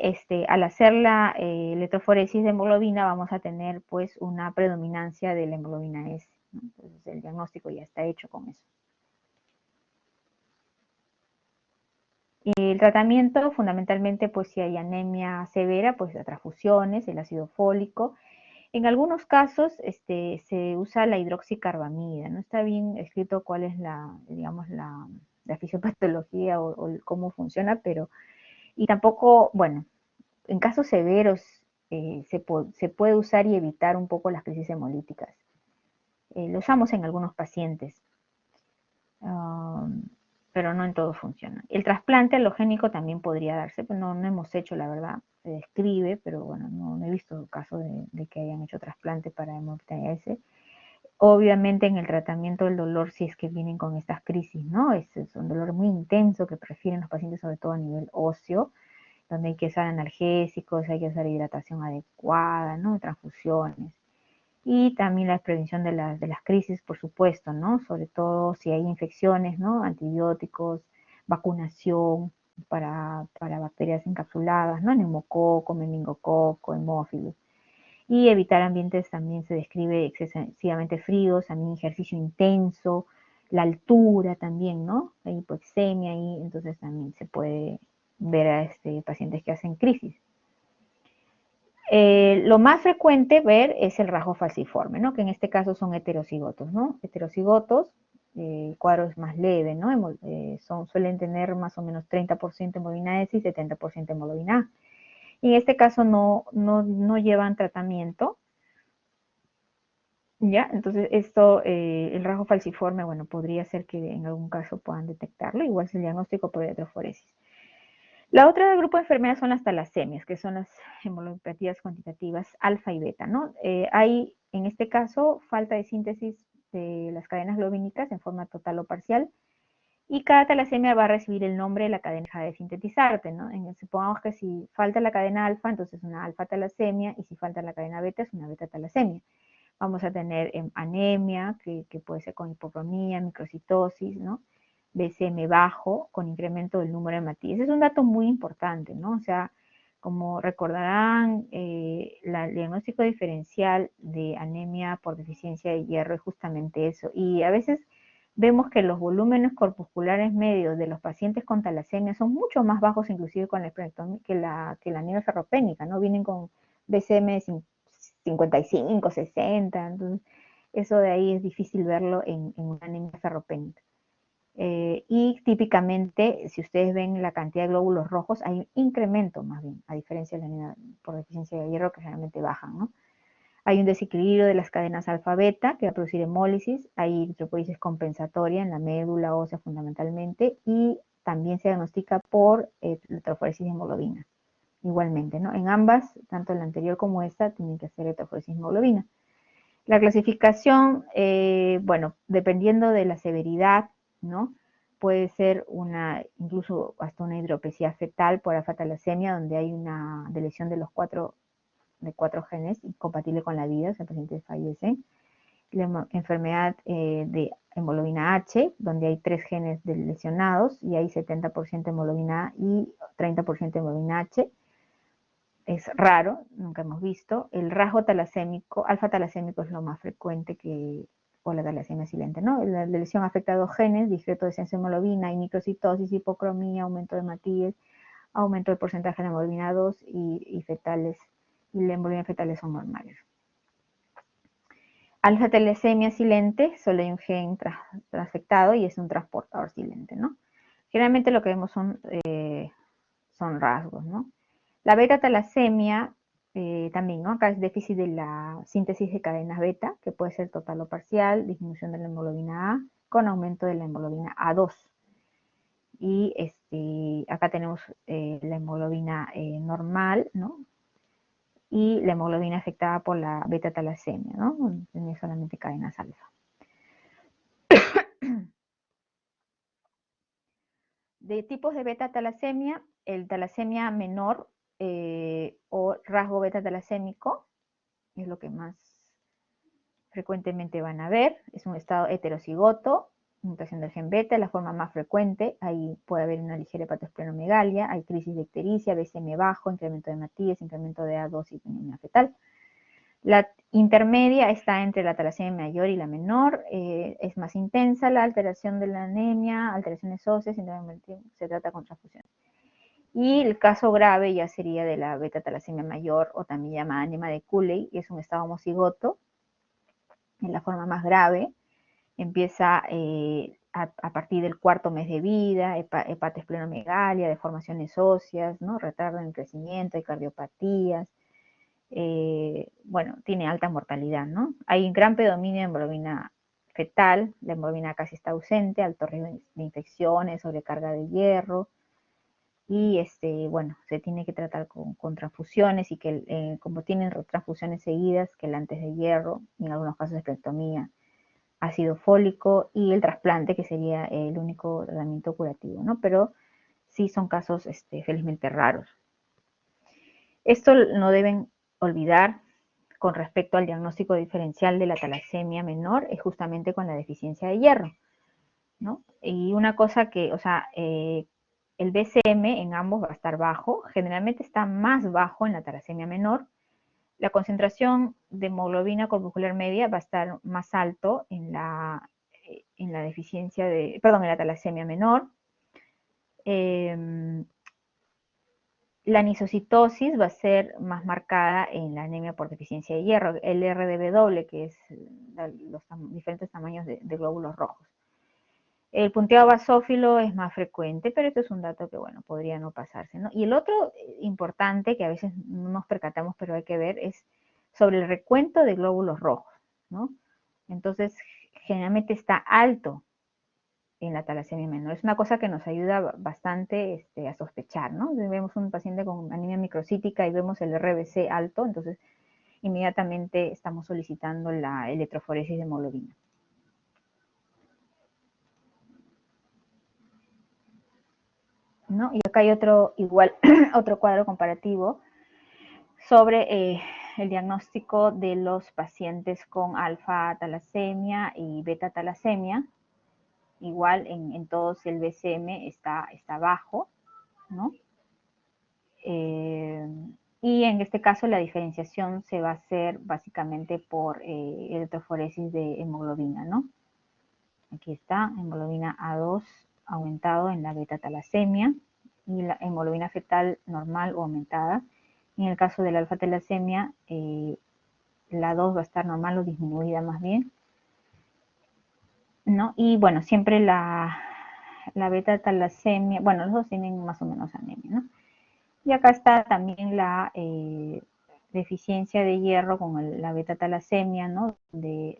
al hacer la electroforesis de hemoglobina vamos a tener pues una predominancia de la hemoglobina S, ¿no? Entonces el diagnóstico ya está hecho con eso. El tratamiento fundamentalmente pues si hay anemia severa pues transfusiones, el ácido fólico. En algunos casos se usa la hidroxicarbamida, no está bien escrito cuál es digamos, la fisiopatología o cómo funciona, pero, y tampoco, bueno, en casos severos se puede usar y evitar un poco las crisis hemolíticas. Lo usamos en algunos pacientes, pero no en todos funciona. El trasplante alogénico también podría darse, pero no hemos hecho, la verdad, se describe, pero bueno, no he visto casos de que hayan hecho trasplante para hemopatía S. Obviamente en el tratamiento del dolor, si es que vienen con estas crisis, ¿no? Es un dolor muy intenso que prefieren los pacientes, sobre todo a nivel óseo, donde hay que usar analgésicos, hay que usar hidratación adecuada, ¿no? Transfusiones. Y también la prevención de las crisis, por supuesto, ¿no? Sobre todo si hay infecciones, ¿no? Antibióticos, vacunación para bacterias encapsuladas, ¿no? Neumococo, meningococo, hemófilos. Y evitar ambientes también se describe excesivamente fríos, también ejercicio intenso, la altura también, ¿no? Hay hipoxemia ahí, entonces también se puede ver a pacientes que hacen crisis. Lo más frecuente ver es el rasgo falciforme, ¿no? Que en este caso son heterocigotos, ¿no? Heterocigotos, el cuadro es más leve, ¿no? Suelen tener más o menos 30% hemoglobina S y 70% hemoglobina A. Y en este caso no llevan tratamiento, ¿ya? Entonces el rasgo falciforme, bueno, podría ser que en algún caso puedan detectarlo, igual es el diagnóstico por electroforesis. La otra grupo de enfermedades son las talasemias, que son las hemoglobipatías cuantitativas alfa y beta, ¿no? Hay, en este caso, falta de síntesis de las cadenas globínicas en forma total o parcial, y cada talasemia va a recibir el nombre de la cadena de sintetizarte, ¿no? Supongamos que si falta la cadena alfa, entonces es una alfa talasemia, y si falta la cadena beta, es una beta talasemia. Vamos a tener anemia, que puede ser con hipocromía, microcitosis, ¿no? BCM bajo, con incremento del número de hematíes. Ese es un dato muy importante, ¿no? O sea, como recordarán, el diagnóstico diferencial de anemia por deficiencia de hierro es justamente eso. Y a veces vemos que los volúmenes corpusculares medios de los pacientes con talasemia son mucho más bajos, inclusive con la esplenectomía, que la anemia ferropénica, ¿no? Vienen con BCM de 55, 60, entonces eso de ahí es difícil verlo en una anemia ferropénica. Y típicamente, si ustedes ven la cantidad de glóbulos rojos, hay un incremento más bien, a diferencia de la anemia por deficiencia de hierro, que generalmente bajan, ¿no? Hay un desequilibrio de las cadenas alfa-beta que va a producir hemólisis, hay eritropoiesis compensatoria en la médula ósea fundamentalmente, y también se diagnostica por electroforesis de hemoglobina. Igualmente, ¿no? En ambas, tanto la anterior como esta, tienen que hacer electroforesis de hemoglobina. La clasificación, bueno, dependiendo de la severidad, ¿no? Puede ser incluso hasta una hidropesía fetal por alfa-talasemia, donde hay una deleción de los cuatro genes incompatible con la vida, o sea, el paciente fallece. La enfermedad de hemoglobina H, donde hay 3 genes lesionados y hay 70% hemoglobina A y 30% hemoglobina H. Es raro, nunca hemos visto. El rasgo talasémico, alfa-talasémico es lo más frecuente o la talasemia silente, ¿no? La lesión afecta a 2 genes, discreto descenso de hemoglobina, y microcitosis, hipocromía, aumento de Matías, aumento del porcentaje de hemoglobina 2 y fetales, y la hemoglobina fetales son normales. Alfa-talasemia silente, solo hay un gen transfectado y es un transportador silente, ¿no? Generalmente lo que vemos son rasgos, ¿no? La beta-talasemia también, ¿no? Acá es déficit de la síntesis de cadenas beta, que puede ser total o parcial, disminución de la hemoglobina A con aumento de la hemoglobina A2. Y acá tenemos la hemoglobina normal, ¿no? Y la hemoglobina afectada por la beta-talasemia, ¿no? Tiene solamente cadenas alfa. De tipos de beta-talasemia, el talasemia menor o rasgo beta-talasémico es lo que más frecuentemente van a ver. Es un estado heterocigoto, mutación del gen beta, la forma más frecuente. Ahí puede haber una ligera hepatosplenomegalia, hay crisis de ictericia, BCM bajo, incremento de Matías, incremento de A2 y anemia fetal. La intermedia está entre la talasemia mayor y la menor, es más intensa la alteración de la anemia, alteraciones óseas, se trata con transfusión. Y el caso grave ya sería de la beta-talasemia mayor, o también llamada anemia de Cooley, y es un estado homocigoto, en la forma más grave. Empieza a partir del 4º mes de vida, hepatosplenomegalia, deformaciones óseas, ¿no? Retardo en el crecimiento, hay cardiopatías. Bueno, tiene alta mortalidad, ¿no? Hay un gran predominio de hemoglobina fetal, la hemoglobina casi está ausente, alto riesgo de infecciones, sobrecarga de hierro, y bueno, se tiene que tratar con transfusiones, y que como tienen transfusiones seguidas, que el antes de hierro, y en algunos casos esplectomía, ácido fólico y el trasplante, que sería el único tratamiento curativo, ¿no? Pero sí son casos felizmente raros. Esto no deben olvidar con respecto al diagnóstico diferencial de la talasemia menor, es justamente con la deficiencia de hierro, ¿no? Y una cosa que, o sea, el BCM en ambos va a estar bajo, generalmente está más bajo en la talasemia menor. La concentración de hemoglobina corpuscular media va a estar más alto en la deficiencia de, perdón, en la talasemia menor. La anisocitosis va a ser más marcada en la anemia por deficiencia de hierro, el RDW, que es los diferentes tamaños de glóbulos rojos. El punteado basófilo es más frecuente, pero esto es un dato que, bueno, podría no pasarse, ¿no? Y el otro importante, que a veces no nos percatamos, pero hay que ver, es sobre el recuento de glóbulos rojos, ¿no? Entonces, generalmente está alto en la talasemia menor. Es una cosa que nos ayuda bastante a sospechar, ¿no? Si vemos un paciente con anemia microcítica y vemos el RBC alto, entonces inmediatamente estamos solicitando la electroforesis de hemoglobina. ¿No? Y acá hay otro cuadro comparativo sobre el diagnóstico de los pacientes con alfa-talasemia y beta-talasemia. Igual en todos el BCM está bajo, ¿no? Y en este caso la diferenciación se va a hacer básicamente por electroforesis de hemoglobina, ¿no? Aquí está, hemoglobina A2 aumentado en la beta-talasemia y la hemoglobina fetal normal o aumentada. En el caso de la alfa-talasemia, la 2 va a estar normal o disminuida más bien, ¿no? Y bueno, siempre la beta-talasemia, bueno, los dos tienen más o menos anemia, ¿no? Y acá está también la deficiencia de hierro con la beta-talasemia, ¿no?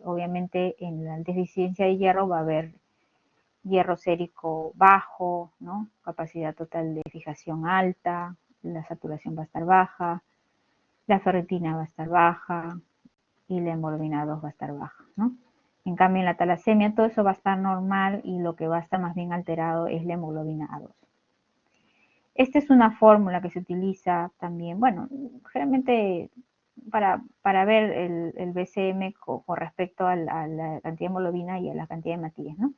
Obviamente en la deficiencia de hierro va a haber hierro sérico bajo, ¿no? Capacidad total de fijación alta, la saturación va a estar baja, la ferritina va a estar baja y la hemoglobina 2 va a estar baja, ¿no? En cambio, en la talasemia todo eso va a estar normal y lo que va a estar más bien alterado es la hemoglobina A2. Esta es una fórmula que se utiliza también, bueno, generalmente para ver el BCM con respecto a la cantidad de hemoglobina y a la cantidad de Matías, ¿no?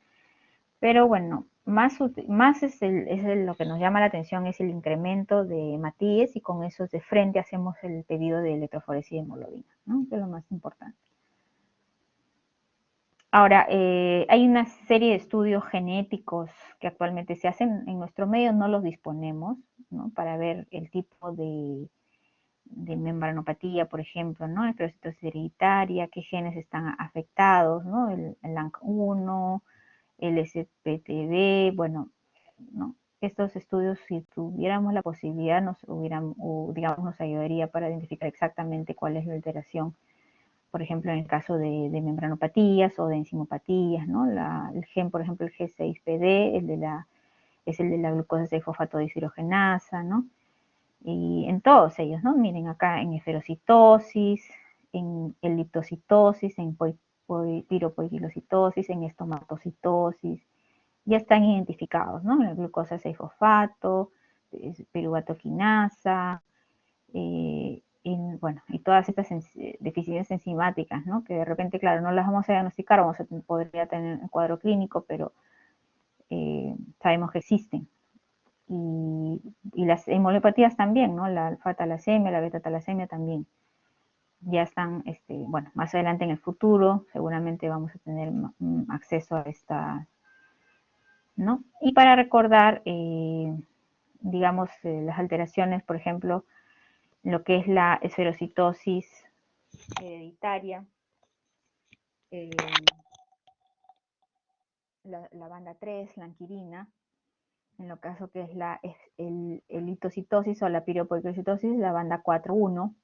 Pero bueno, más lo que nos llama la atención es el incremento de Matías y con eso de frente hacemos el pedido de electroforesis de hemoglobina, ¿no? Que es lo más importante. Ahora, hay una serie de estudios genéticos que actualmente se hacen en nuestro medio, no los disponemos, ¿no? Para ver el tipo de membranopatía, por ejemplo, ¿no? Esclerosis hereditaria, qué genes están afectados, ¿no? El LANC1, el SPTB, bueno, ¿no? Estos estudios, si tuviéramos la posibilidad, nos ayudaría para identificar exactamente cuál es la alteración, por ejemplo, en el caso de membranopatías o de enzimopatías, ¿no? El gen, por ejemplo, el G6PD, es el de la glucosa 6-fosfatodeshidrogenasa, ¿no? Y en todos ellos, ¿no? Miren acá en esferocitosis, en eliptocitosis, en piropoikilocitosis, en estomatocitosis, ya están identificados, ¿no? La glucosa 6-fosfato, piruvatoquinasa, bueno, y todas estas deficiencias enzimáticas, ¿no? Que de repente, claro, no las vamos a diagnosticar, podría tener un cuadro clínico, pero sabemos que existen. Y las hemoliopatías también, ¿no? La alfa-talasemia, la beta-talasemia también. Ya están, bueno, más adelante en el futuro seguramente vamos a tener acceso a esta, ¿no? Y para recordar, digamos, las alteraciones, por ejemplo, lo que es la esferocitosis hereditaria, la banda 3, la anquirina, en lo caso que es el litocitosis o la piropoicilocitosis, la banda 4-1.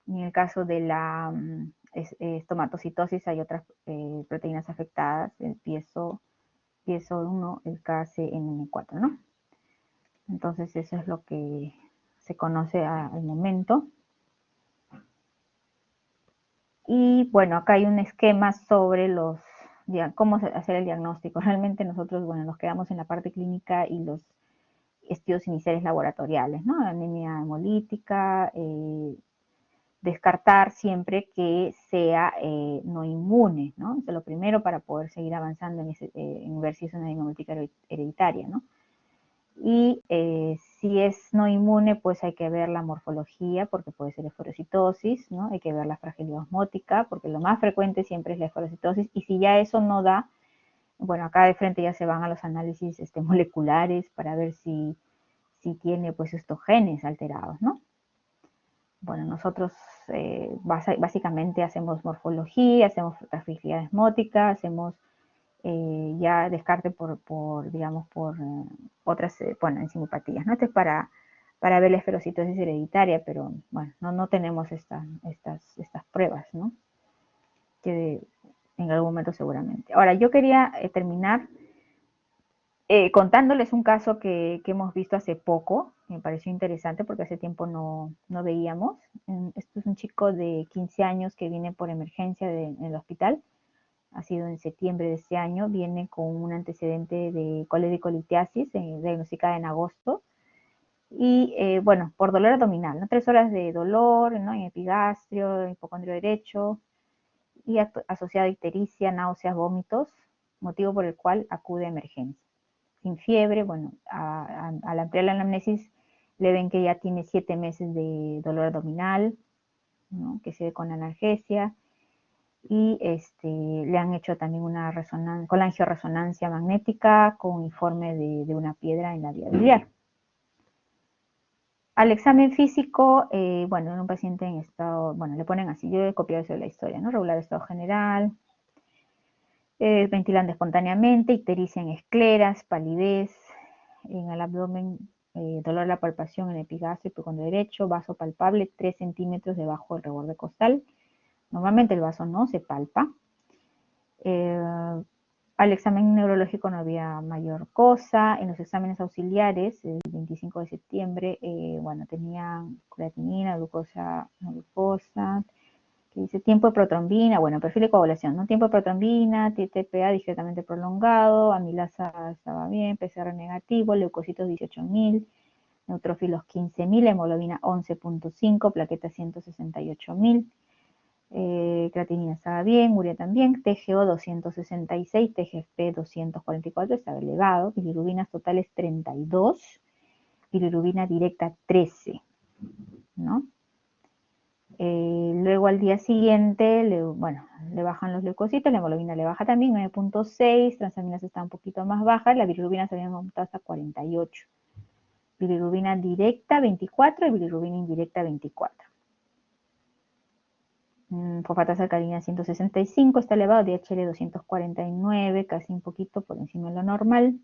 En el caso de la estomatocitosis hay otras proteínas afectadas, el piezo 1, el KCNM4, ¿no? Entonces eso es lo que se conoce al momento. Y bueno, acá hay un esquema sobre cómo hacer el diagnóstico. Realmente nosotros, bueno, nos quedamos en la parte clínica y los estudios iniciales laboratoriales, ¿no? Anemia hemolítica, descartar siempre que sea no inmune, ¿no? Eso es lo primero para poder seguir avanzando en ver si es una anemia hemolítica hereditaria, ¿no? Y si es no inmune, pues hay que ver la morfología, porque puede ser esferocitosis, ¿no? Hay que ver la fragilidad osmótica, porque lo más frecuente siempre es la esferocitosis, y si ya eso no da, bueno, acá de frente ya se van a los análisis moleculares para ver si tiene pues estos genes alterados, ¿no? Bueno, nosotros básicamente hacemos morfología, hacemos fragilidad osmótica, hacemos ya descarte por otras, bueno, enzimopatías, ¿no? Esto es para ver la esferocitosis hereditaria, pero bueno, no tenemos estas pruebas, ¿no? Que en algún momento seguramente. Ahora, yo quería terminar contándoles un caso que hemos visto hace poco, me pareció interesante porque hace tiempo no veíamos. Esto es un chico de 15 años que viene por emergencia en el hospital, ha sido en septiembre de este año, viene con un antecedente de coledicolitis diagnosticada en agosto, y bueno, por dolor abdominal, ¿no? 3 horas de dolor, ¿no? En epigastrio, hipocondrio derecho, y asociada a ictericia, náuseas, vómitos, motivo por el cual acude a emergencia. Sin fiebre, bueno, al ampliar la anamnesis le ven que ya tiene 7 meses de dolor abdominal, ¿no? Que se ve con analgesia, y le han hecho también una colangioresonancia magnética con informe de una piedra en la vía biliar. Al examen físico, bueno, en un paciente en estado, bueno, le ponen así, yo he copiado eso de la historia, ¿no? Regular estado general, ventilando espontáneamente, ictericia en escleras, palidez, en el abdomen, dolor a la palpación en epigastrio y hipocondrio derecho, vaso palpable 3 centímetros debajo del reborde costal. Normalmente el vaso no se palpa. Al examen neurológico no había mayor cosa. En los exámenes auxiliares, el 25 de septiembre, bueno, tenían creatinina, glucosa, no glucosa, que dice tiempo de protrombina, bueno, perfil de coagulación, ¿no? Tiempo de protrombina, TTPA discretamente prolongado, amilasa estaba bien, PCR negativo, leucocitos 18.000, neutrófilos 15.000, hemoglobina 11.5, plaquetas 168.000. Creatinina estaba bien, urea también, TGO 266, TGF 244 estaba elevado, bilirubinas totales 32, bilirubina directa 13, ¿no? Luego al día siguiente, le bajan los leucocitos, la hemoglobina le baja también, 9.6, transaminasa está un poquito más baja, la bilirrubina se había aumentado hasta 48. Bilirrubina directa 24 y bilirrubina indirecta 24. Fosfatasa alcalina 165, está elevado, DHL 249, casi un poquito por encima de lo normal.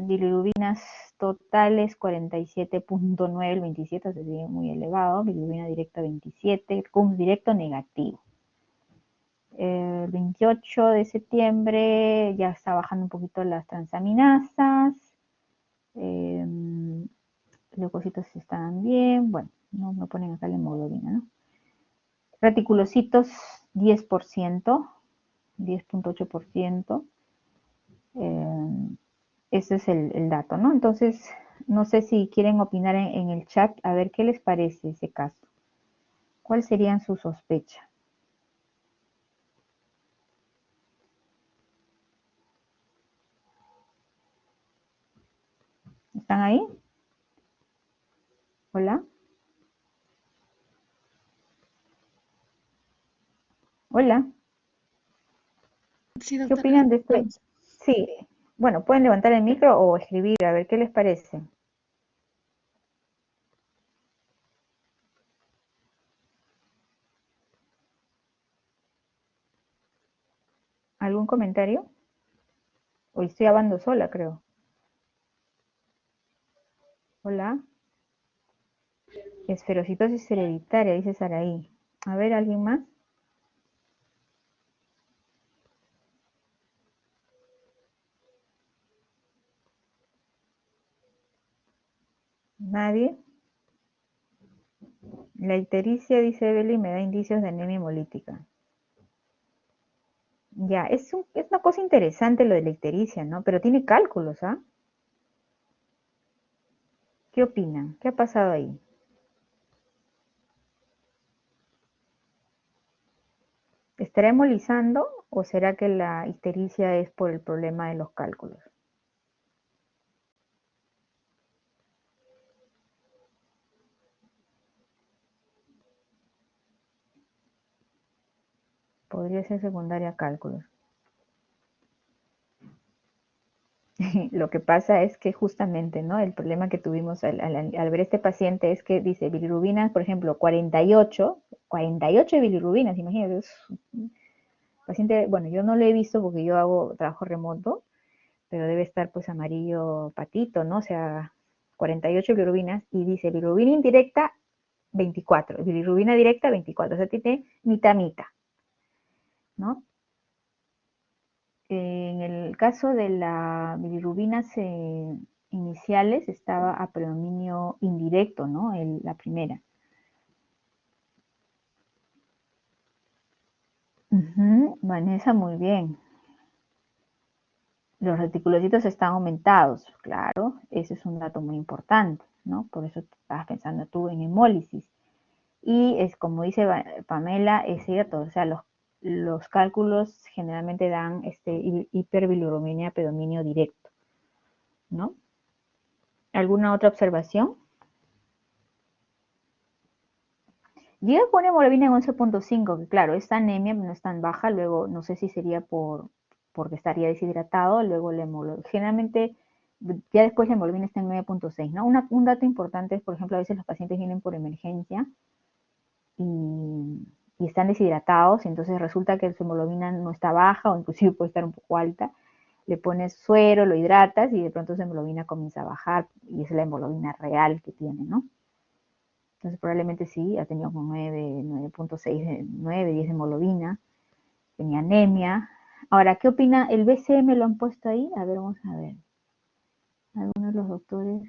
Bilirubinas totales 47.9, el 27 se sigue muy elevado, bilirubina directa 27, CUMS directo negativo. El 28 de septiembre ya está bajando un poquito las transaminasas, leucocitos están bien, bueno, no me ponen acá la hemoglobina, ¿no? Reticulocitos 10%, 10.8%. Ese es el dato, ¿no? Entonces, no sé si quieren opinar en el chat, a ver qué les parece ese caso. ¿Cuál serían sus sospechas? ¿Están ahí? ¿Hola? ¿Hola? Sí, ¿Qué doctora. opinan de este? Sí, bueno, pueden levantar el micro o escribir, a ver qué les parece. ¿Algún comentario? Hoy estoy hablando sola, creo. Hola. Esferocitosis hereditaria, dice Saraí. A ver, ¿alguien más? ¿Nadie? La ictericia, dice Evelyn, me da indicios de anemia hemolítica. Ya, es una cosa interesante lo de la ictericia, ¿no? Pero tiene cálculos, ¿ah? ¿Qué opinan? ¿Qué ha pasado ahí? ¿Estará hemolizando o será que la ictericia es por el problema de los cálculos? Podría ser secundaria a cálculos. Lo que pasa es que justamente, ¿no? El problema que tuvimos al ver este paciente es que dice bilirrubinas, por ejemplo, 48 de bilirrubinas, imagínate, es un paciente, bueno, yo no lo he visto porque yo hago trabajo remoto, pero debe estar pues amarillo patito, ¿no? O sea, 48 bilirrubinas y dice bilirrubina indirecta 24, bilirrubina directa 24, o sea, tiene mitad, ¿no? En el caso de las bilirrubinas iniciales estaba a predominio indirecto, ¿no? La primera. Vanessa, muy bien. Los reticulocitos están aumentados, claro, ese es un dato muy importante, ¿no? Por eso estabas pensando tú en hemólisis. Y es como dice Pamela, es cierto, o sea, los cálculos generalmente dan hiperbilirubinemia a predominio directo, ¿no? ¿Alguna otra observación? Llega con hemoglobina en 11.5, que claro, esta anemia no es tan baja, luego no sé si sería porque estaría deshidratado, luego la hemoglobina, generalmente ya después la hemoglobina está en 9.6, ¿no? Un dato importante es, por ejemplo, a veces los pacientes vienen por emergencia y están deshidratados, entonces resulta que su hemoglobina no está baja o inclusive puede estar un poco alta, le pones suero, lo hidratas y de pronto su hemoglobina comienza a bajar y es la hemoglobina real que tiene, ¿no? Entonces probablemente sí, ha tenido como 9.6, 9, 10 de hemoglobina, tenía anemia, Ahora, ¿qué opina? ¿El BCM lo han puesto ahí? A ver, vamos a ver. Algunos de los doctores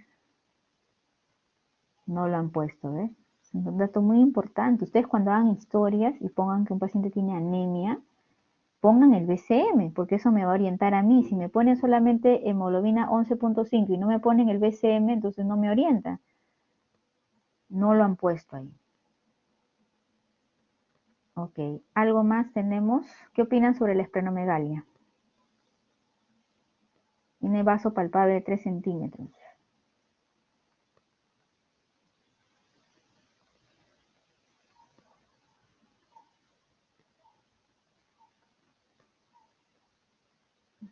no lo han puesto, ¿ves? Es un dato muy importante. Ustedes cuando hagan historias y pongan que un paciente tiene anemia, pongan el BCM, porque eso me va a orientar a mí. Si me ponen solamente hemoglobina 11.5 y no me ponen el BCM, entonces no me orienta. No lo han puesto ahí. Ok, algo más tenemos. ¿Qué opinan sobre la esplenomegalia? Tiene vaso palpable de 3 centímetros.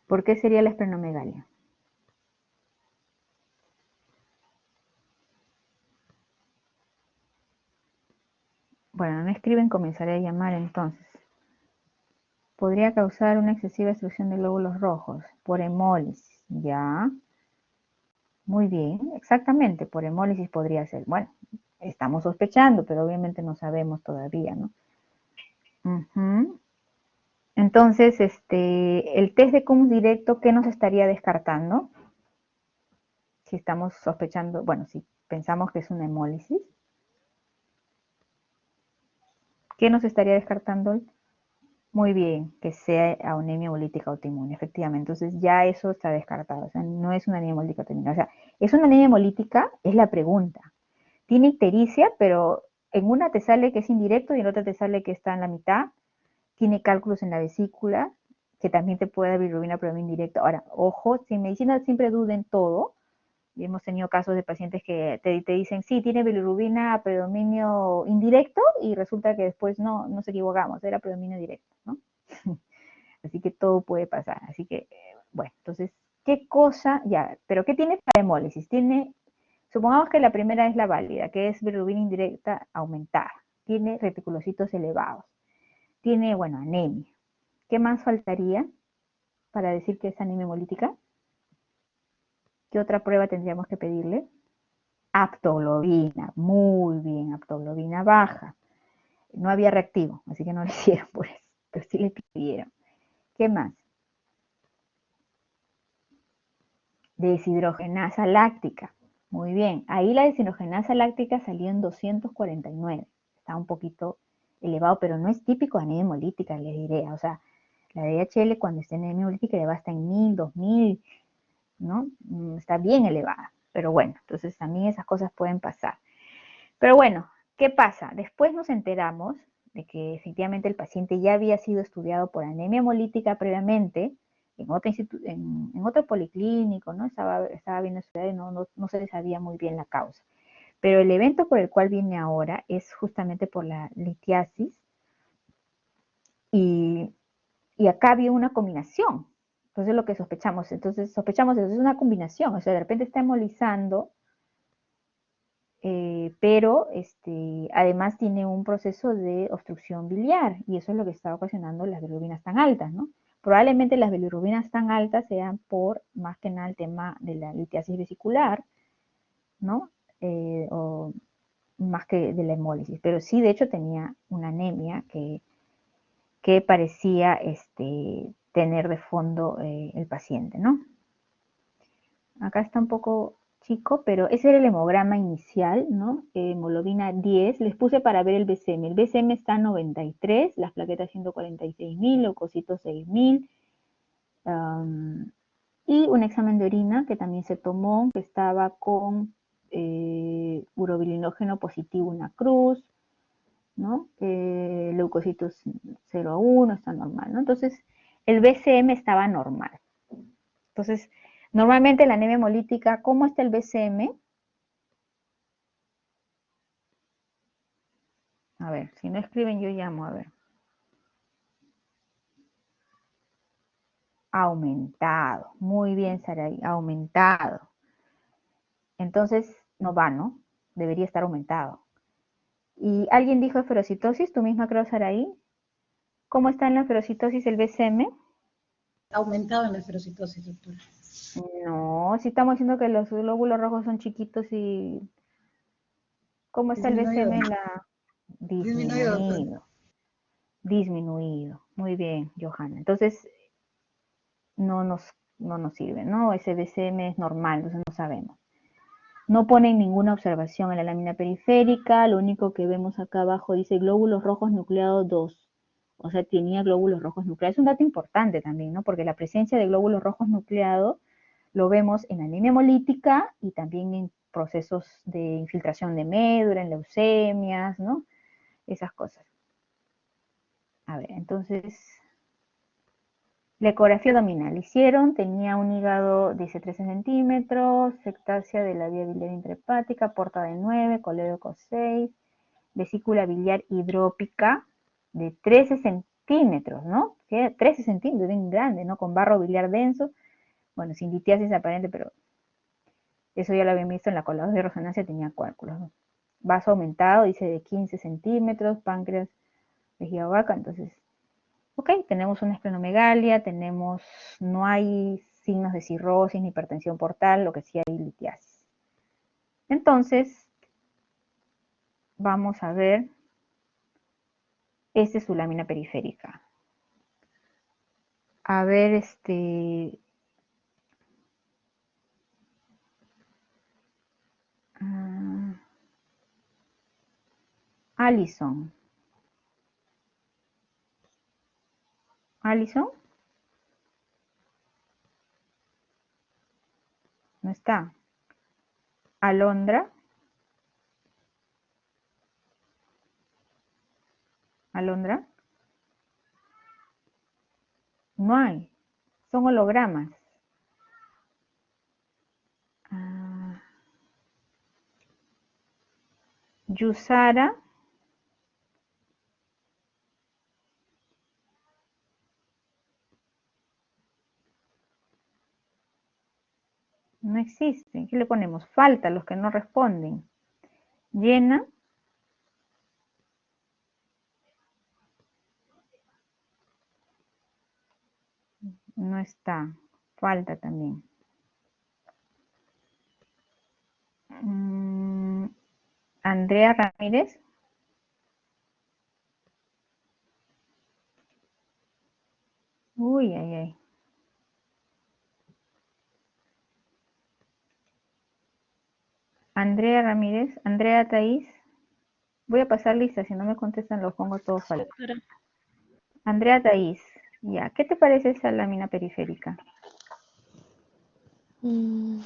¿Por qué sería la esplenomegalia? Bueno, no escriben, comenzaré a llamar entonces. Podría causar una excesiva extrusión de glóbulos rojos por hemólisis. Ya, muy bien, exactamente, por hemólisis podría ser. Bueno, estamos sospechando, pero obviamente no sabemos todavía, ¿no? Entonces, el test de Coombs directo, ¿qué nos estaría descartando? Si estamos sospechando, bueno, si pensamos que es una hemólisis, ¿qué nos estaría descartando? Muy bien, que sea anemia hemolítica autoinmune, efectivamente. Entonces ya eso está descartado, o sea, no es una anemia hemolítica autoinmune. O sea, ¿es una anemia hemolítica? Es la pregunta. Tiene ictericia, pero en una te sale que es indirecto y en otra te sale que está en la mitad. Tiene cálculos en la vesícula, que también te puede dar bilirrubina, pero no indirecto. Ahora, ojo, si en medicina siempre duden todo, y hemos tenido casos de pacientes que te dicen, sí, tiene bilirrubina a predominio indirecto, y resulta que después no nos equivocamos, era predominio directo, ¿no? Así que todo puede pasar. Así que, bueno, entonces, ¿qué cosa? Ya, pero ¿qué tiene para hemólisis? Tiene, supongamos que la primera es la válida, que es bilirrubina indirecta aumentada. Tiene reticulocitos elevados. Tiene, bueno, anemia. ¿Qué más faltaría para decir que es anemia hemolítica? ¿Qué otra prueba tendríamos que pedirle? Aptoglobina, muy bien, aptoglobina baja. No había reactivo, así que no le hicieron por eso, pero sí le pidieron. ¿Qué más? Deshidrogenasa láctica. Muy bien, ahí la deshidrogenasa láctica salió en 249. Está un poquito elevado, pero no es típico de anemia hemolítica, les diré. O sea, la DHL cuando está en anemia hemolítica elevada está en 1000, 2000, ¿no? Está bien elevada. Pero bueno, entonces también esas cosas pueden pasar. Pero bueno, ¿qué pasa? Después nos enteramos de que efectivamente el paciente ya había sido estudiado por anemia hemolítica previamente en otro policlínico, ¿no? Estaba bien estudiado y no se le sabía muy bien la causa. Pero el evento por el cual viene ahora es justamente por la litiasis y, acá había una combinación. Entonces lo que sospechamos, es una combinación, o sea, de repente está hemolizando, pero además tiene un proceso de obstrucción biliar y eso es lo que está ocasionando las bilirrubinas tan altas, ¿no? Probablemente las bilirrubinas tan altas sean por más que nada el tema de la litiasis vesicular, ¿no? O más que de la hemólisis, pero sí de hecho tenía una anemia que parecía tener de fondo el paciente, ¿no? Acá está un poco chico, pero ese era el hemograma inicial, ¿no? Hemoglobina 10, les puse para ver el BCM. El BCM está en 93, las plaquetas 146.000, leucocitos 6.000, y un examen de orina que también se tomó, que estaba con urobilinógeno positivo, una cruz, ¿no? Leucocitos 0 a 1, está normal, ¿no? Entonces, el BCM estaba normal. Entonces, normalmente la anemia hemolítica, ¿cómo está el BCM? A ver, si no escriben yo llamo, a ver. Aumentado. Muy bien, Saraí, aumentado. Entonces, no va, ¿no? Debería estar aumentado. Y alguien dijo esferocitosis, tú misma creo, Saraí. ¿Cómo está en la esferocitosis el BCM? Aumentado en la esferocitosis, doctora. No, si estamos diciendo que los glóbulos rojos son chiquitos y... ¿Cómo está el BCM en la... Disminuido, doctora. Disminuido. Disminuido. Muy bien, Johanna. Entonces, no nos sirve, ¿no? Ese BCM es normal, entonces no sabemos. No ponen ninguna observación en la lámina periférica, lo único que vemos acá abajo dice glóbulos rojos nucleados 2, o sea, tenía glóbulos rojos nucleados. Es un dato importante también, ¿no? Porque la presencia de glóbulos rojos nucleados lo vemos en anemia hemolítica y también en procesos de infiltración de médula, en leucemias, ¿no? Esas cosas. A ver, entonces, la ecografía abdominal hicieron, tenía un hígado, dice 13 centímetros, sectasia de la vía biliar intrahepática, porta de 9, colédoco 6, vesícula biliar hidrópica de 13 centímetros, ¿no? 13 centímetros, bien grande, ¿no? Con barro biliar denso, bueno, sin litiasis aparente, pero eso ya lo habían visto en la coladora de resonancia, tenía coágulos, ¿no? Vaso aumentado, dice de 15 centímetros, páncreas, vejiga vaca, entonces, ok, tenemos una esplenomegalia, no hay signos de cirrosis ni hipertensión portal, lo que sí hay litiasis. Entonces, vamos a ver, esta es su lámina periférica. A ver, Alison. ¿Alison? No está. Alondra. Alondra. No hay. Son hologramas. Yusara. No existe. ¿Qué le ponemos? Falta los que no responden. Llena. No está. Falta también. Andrea Ramírez. Uy, ay, ay. Andrea Ramírez. Andrea Thaís. Voy a pasar lista. Si no me contestan, los pongo todos falta. Andrea Thaís. Ya. ¿Qué te parece esa lámina periférica? Bueno,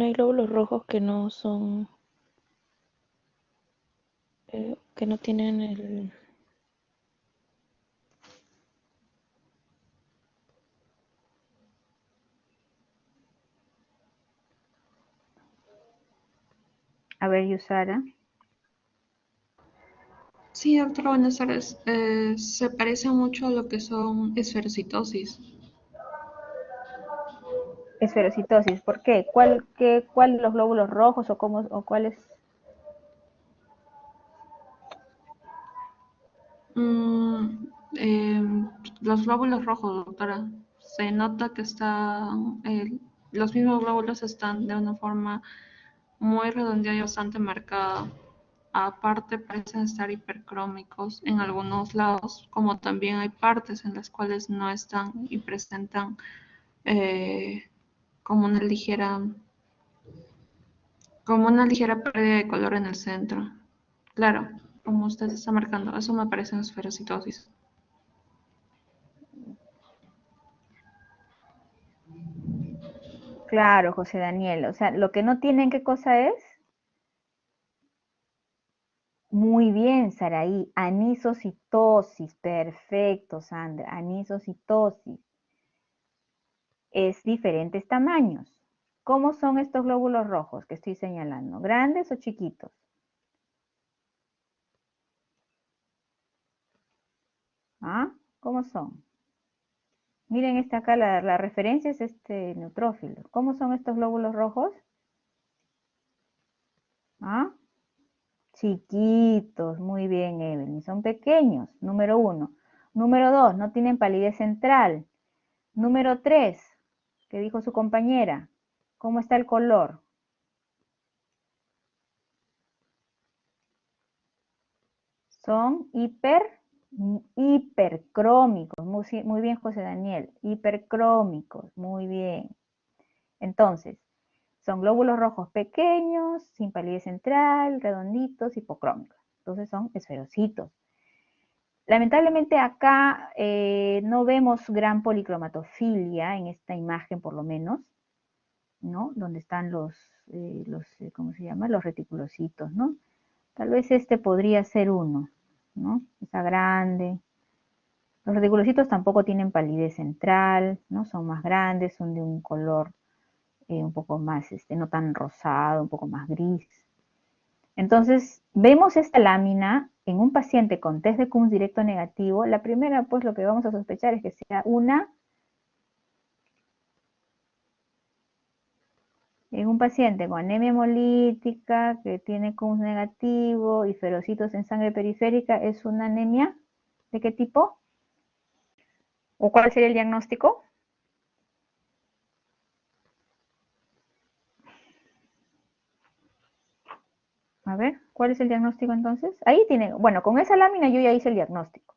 hay glóbulos rojos que no son, que no tienen el... A ver, Yusara. Sí, doctora, buenas tardes. Se parece mucho a lo que son esferocitosis. Esferocitosis. ¿Por qué? ¿Cuál de los glóbulos rojos o cuál es? Los glóbulos rojos, doctora. Se nota que los mismos glóbulos están de una forma muy redondeada y bastante marcada. Aparte, parecen estar hipercrómicos en algunos lados, como también hay partes en las cuales no están y presentan eh, como una ligera pérdida de color en el centro. Claro, como usted está marcando, eso me parece en esferocitosis. Claro, José Daniel. O sea, lo que no tienen, ¿qué cosa es? Muy bien, Saraí. Anisocitosis. Perfecto, Sandra. Anisocitosis. Es diferentes tamaños. ¿Cómo son estos glóbulos rojos que estoy señalando? ¿Grandes o chiquitos? ¿Ah? ¿Cómo son? Miren acá, la referencia es este neutrófilo. ¿Cómo son estos glóbulos rojos? ¿Ah? Chiquitos, muy bien, Evelyn. Son pequeños, número 1. Número 2, no tienen palidez central. Número 3, ¿qué dijo su compañera? ¿Cómo está el color? Son hipercrómicos. Muy bien, José Daniel. Hipercrómicos. Muy bien. Entonces, son glóbulos rojos pequeños, sin palidez central, redonditos, hipocrómicos. Entonces son esferocitos. Lamentablemente acá no vemos gran policromatofilia en esta imagen, por lo menos, ¿no? Donde están ¿cómo se llama? Los reticulocitos, ¿no? Tal vez este podría ser uno, ¿no? Está grande. Los reticulocitos tampoco tienen palidez central, ¿no? Son más grandes, son de un color un poco más, no tan rosado, un poco más gris. Entonces, vemos esta lámina en un paciente con test de Coombs directo negativo. La primera, pues, lo que vamos a sospechar es que sea en un paciente con anemia hemolítica, que tiene Coombs negativo y ferocitos en sangre periférica, ¿es una anemia de qué tipo? ¿O cuál sería el diagnóstico? A ver, ¿cuál es el diagnóstico entonces? Ahí tiene, bueno, con esa lámina yo ya hice el diagnóstico.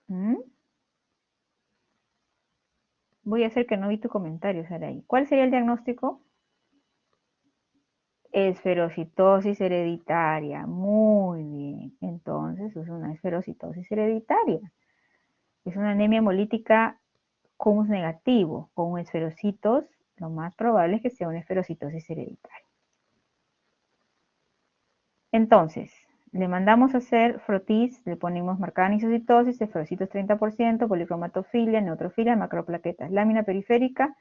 ¿Mm? Voy a hacer que no vi tu comentario, Saraí. ¿Cuál sería el diagnóstico? Esferocitosis hereditaria. Muy bien. Entonces es una esferocitosis hereditaria. Es una anemia hemolítica Coombs negativo, con esferocitos. Lo más probable es que sea una esferocitosis hereditaria. Entonces, le mandamos a hacer frotis, le ponemos marcada anisocitosis, esferocitos 30%, policromatofilia, neutrofilia, macroplaquetas, lámina periférica,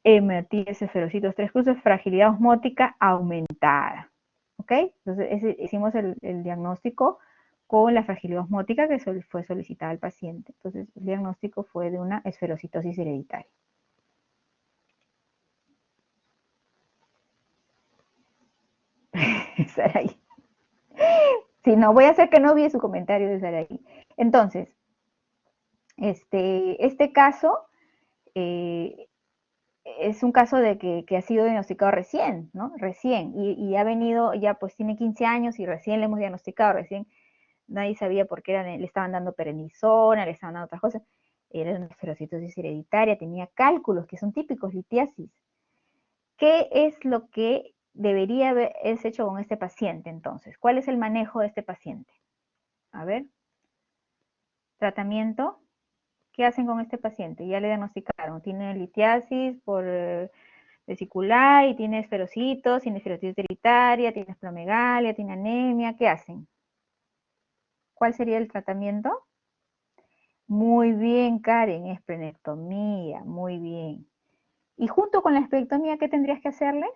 hematitis, esferocitos 3 cruces, fragilidad osmótica aumentada. ¿Ok? Entonces, hicimos el diagnóstico con la fragilidad osmótica que fue solicitada al paciente. Entonces, el diagnóstico fue de una esferocitosis hereditaria. Saraí. Si no, voy a hacer que no vi su comentario de Saraí. Entonces, este caso es un caso de que ha sido diagnosticado recién, ¿no? Recién, y ha venido, ya pues tiene 15 años y recién le hemos diagnosticado, recién nadie sabía por qué le estaban dando prednisona, le estaban dando otras cosas, era una esferocitosis hereditaria, tenía cálculos que son típicos, litiasis. ¿Qué es lo que debería haberse hecho con este paciente entonces? ¿Cuál es el manejo de este paciente? A ver, tratamiento. ¿Qué hacen con este paciente? Ya le diagnosticaron, tiene litiasis por vesicular y tiene esferocitos, tiene esferotitis hereditaria, tiene esplenomegalia, tiene anemia. ¿Qué hacen? ¿Cuál sería el tratamiento? Muy bien, Karen, esplenectomía, muy bien. Y junto con la esplenectomía, ¿qué tendrías que hacerle?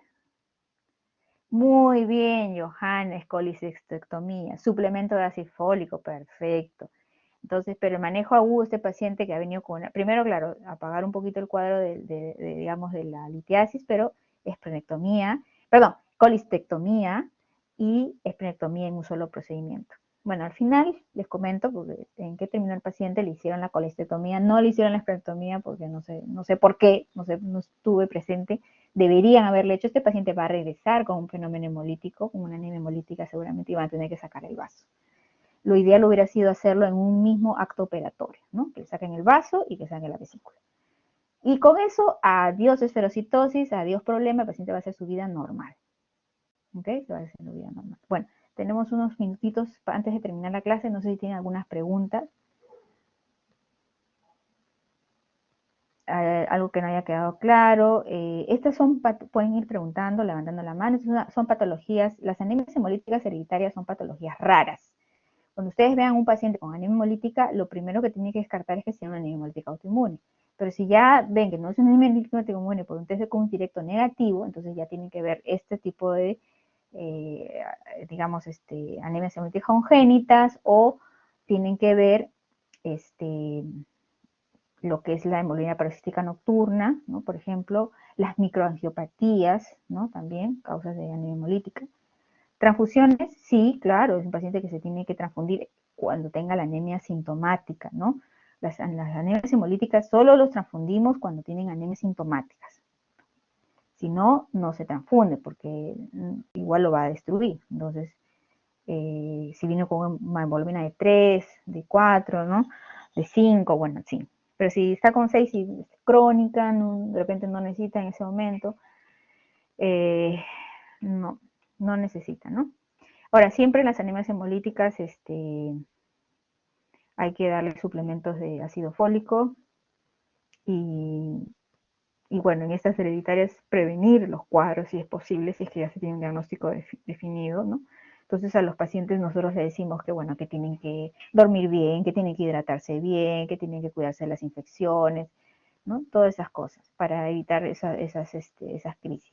Muy bien, Johanna, colicistectomía, suplemento de ácido fólico, perfecto. Entonces, pero el manejo agudo de este paciente que ha venido con primero, claro, apagar un poquito el cuadro digamos, de la litiasis, pero esplenectomía, perdón, colistectomía y esplenectomía en un solo procedimiento. Bueno, al final les comento porque en qué terminó el paciente, le hicieron la colistectomía, no le hicieron la esplenectomía porque no sé por qué, no estuve presente, deberían haberle hecho. Este paciente va a regresar con un fenómeno hemolítico, con una anemia hemolítica seguramente, y van a tener que sacar el vaso. Lo ideal hubiera sido hacerlo en un mismo acto operatorio, ¿no? Que le saquen el vaso y que saquen la vesícula. Y con eso, adiós esferocitosis, adiós problema, el paciente va a hacer su vida normal. ¿Ok? Se va a hacer su vida normal. Bueno, tenemos unos minutitos antes de terminar la clase, no sé si tienen algunas preguntas. Algo que no haya quedado claro. Estas pueden ir preguntando, levantando la mano, son patologías, las anemias hemolíticas hereditarias son patologías raras. Cuando ustedes vean un paciente con anemia hemolítica, lo primero que tienen que descartar es que sea una anemia hemolítica autoinmune. Pero si ya ven que no es una anemia hemolítica autoinmune por un test de Coombs directo negativo, entonces ya tienen que ver este tipo de, digamos, anemias hemolíticas congénitas, o tienen que ver lo que es la hemoglobinuria paroxística nocturna, ¿no? Por ejemplo, las microangiopatías, ¿no? También causas de anemia hemolítica. Transfusiones, sí, claro, es un paciente que se tiene que transfundir cuando tenga la anemia sintomática, ¿no? Las anemias hemolíticas solo los transfundimos cuando tienen anemias sintomáticas. Si no, no se transfunde porque igual lo va a destruir. Entonces, si vino con una hemoglobina de 3, de 4, ¿no? De 5, bueno, sí. Pero si está con 6 y es crónica, no, de repente no necesita en ese momento, no, no necesita, ¿no? Ahora, siempre en las anemias hemolíticas hay que darle suplementos de ácido fólico y, y bueno, en estas hereditarias prevenir los cuadros si es posible, si es que ya se tiene un diagnóstico definido, ¿no? Entonces a los pacientes nosotros les decimos que bueno, que tienen que dormir bien, que tienen que hidratarse bien, que tienen que cuidarse de las infecciones, ¿no? Todas esas cosas para evitar esas crisis.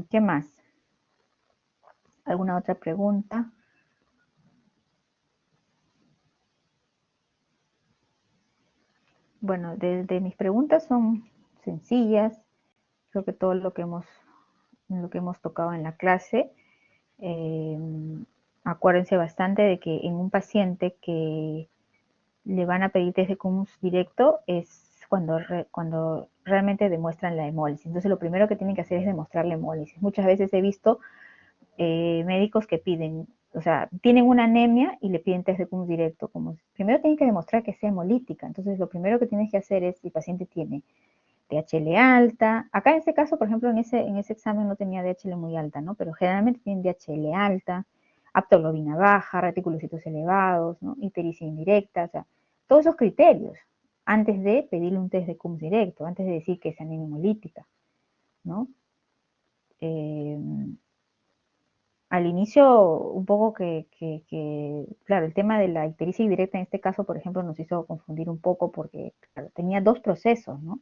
¿Qué más? ¿Alguna otra pregunta? Bueno, de mis preguntas son sencillas. Creo que todo lo que hemos tocado en la clase. Acuérdense bastante de que en un paciente que le van a pedir test de Coombs directo es cuando realmente demuestran la hemólisis. Entonces lo primero que tienen que hacer es demostrar la hemólisis. Muchas veces he visto médicos que piden, o sea, tienen una anemia y le piden test de Coombs directo. Primero tienen que demostrar que sea hemolítica. Entonces lo primero que tienes que hacer es, si el paciente tiene DHL alta, acá en este caso, por ejemplo, en ese examen no tenía DHL muy alta, ¿no? Pero generalmente tienen DHL alta, aptoglobina baja, reticulocitos elevados, ¿no? Ictericia indirecta, o sea, todos esos criterios antes de pedirle un test de Coombs directo, antes de decir que es anemia hemolítica, ¿no? Al inicio, un poco claro, el tema de la ictericia indirecta en este caso, por ejemplo, nos hizo confundir un poco porque claro, tenía dos procesos, ¿no?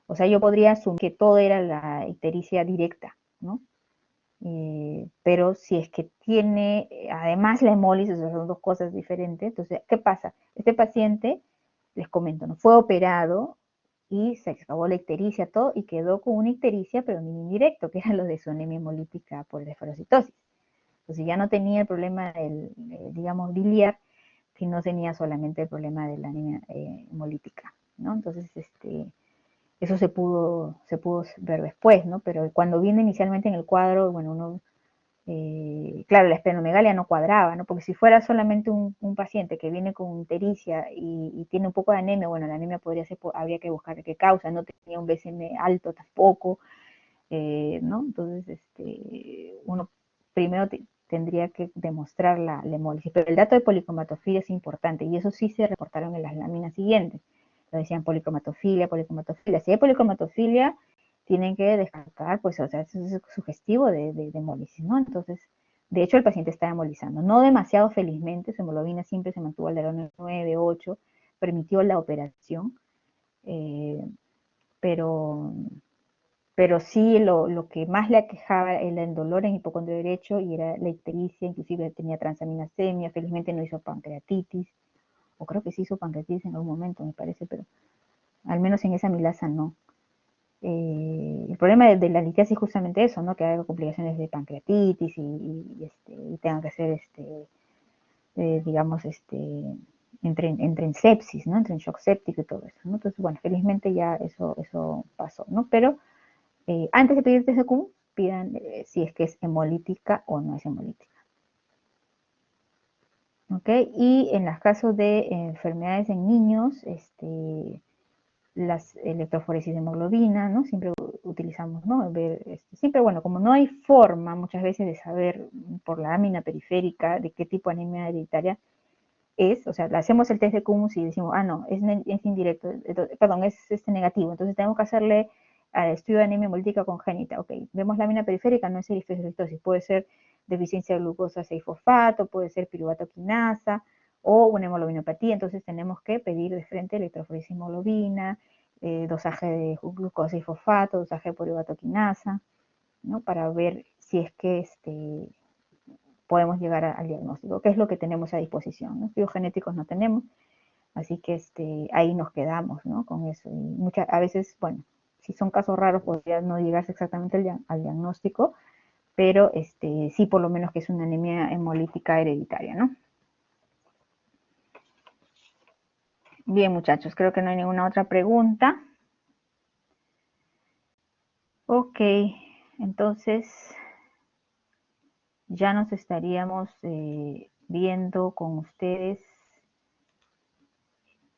O sea, yo podría asumir que todo era la ictericia directa, ¿no? Pero si es que tiene además la hemólisis, o sea, son dos cosas diferentes, entonces, ¿qué pasa? Este paciente, les comento, ¿no? Fue operado y se acabó la ictericia, todo, y quedó con una ictericia, pero ni indirecto, que era lo de su anemia hemolítica por desferocitosis. Entonces ya no tenía el problema del, digamos, biliar, sino tenía solamente el problema de la anemia hemolítica, ¿no? Entonces, eso se pudo ver después, ¿no? Pero cuando viene inicialmente en el cuadro, bueno, claro, la esplenomegalia no cuadraba, ¿no? Porque si fuera solamente un paciente que viene con ictericia y tiene un poco de anemia, bueno, la anemia podría ser, habría que buscar qué causa, no tenía un BCM alto tampoco, ¿no? Entonces, uno primero tendría que demostrar la hemólisis, pero el dato de policromatofilia es importante y eso sí se reportaron en las láminas siguientes. Lo decían policromatofilia. Si hay policromatofilia, tienen que descartar, pues, o sea, eso es sugestivo de hemólisis, ¿no? Entonces, de hecho, el paciente está hemolizando. No demasiado felizmente, su hemoglobina siempre se mantuvo alrededor de 9, 8, permitió la operación, pero sí lo que más le aquejaba era el dolor en hipocondrio derecho y era la ictericia, inclusive tenía transaminasemia, felizmente no hizo pancreatitis, o creo que sí hizo pancreatitis en algún momento, me parece, pero al menos en esa amilasa no. El problema de la litiasis es justamente eso, ¿no? Que haga complicaciones de pancreatitis y tengan que hacer, digamos, entre en sepsis, ¿no? Entre en shock séptico y todo eso, ¿no? Entonces, bueno, felizmente ya eso pasó, ¿no? Pero antes de pedir TCQ, pidan si es que es hemolítica o no es hemolítica. ¿Ok? Y en los casos de enfermedades en niños, las electroforesis de hemoglobina, ¿no? Siempre utilizamos, ¿no? Siempre, bueno, como no hay forma muchas veces de saber por la lámina periférica de qué tipo de anemia hereditaria es, o sea, le hacemos el test de Coombs y decimos, no, es indirecto, perdón, es negativo, entonces tenemos que hacerle al estudio de anemia hemolítica congénita. Ok, vemos lámina periférica, no es eritrosis, puede ser deficiencia de glucosa 6-fosfato, puede ser piruvato quinasa o una hemoglobinopatía, entonces tenemos que pedir de frente electroforesis hemoglobina, dosaje de glucosa y fosfato, dosaje de piruvato quinasa, ¿no? Para ver si es que podemos llegar al diagnóstico, que es lo que tenemos a disposición, ¿no? Estudios genéticos no tenemos, así que ahí nos quedamos, ¿no? Con eso. Y a veces, bueno, si son casos raros podría no llegarse exactamente al diagnóstico, pero sí por lo menos que es una anemia hemolítica hereditaria, ¿no? Bien, muchachos, creo que no hay ninguna otra pregunta. Ok, entonces ya nos estaríamos viendo con ustedes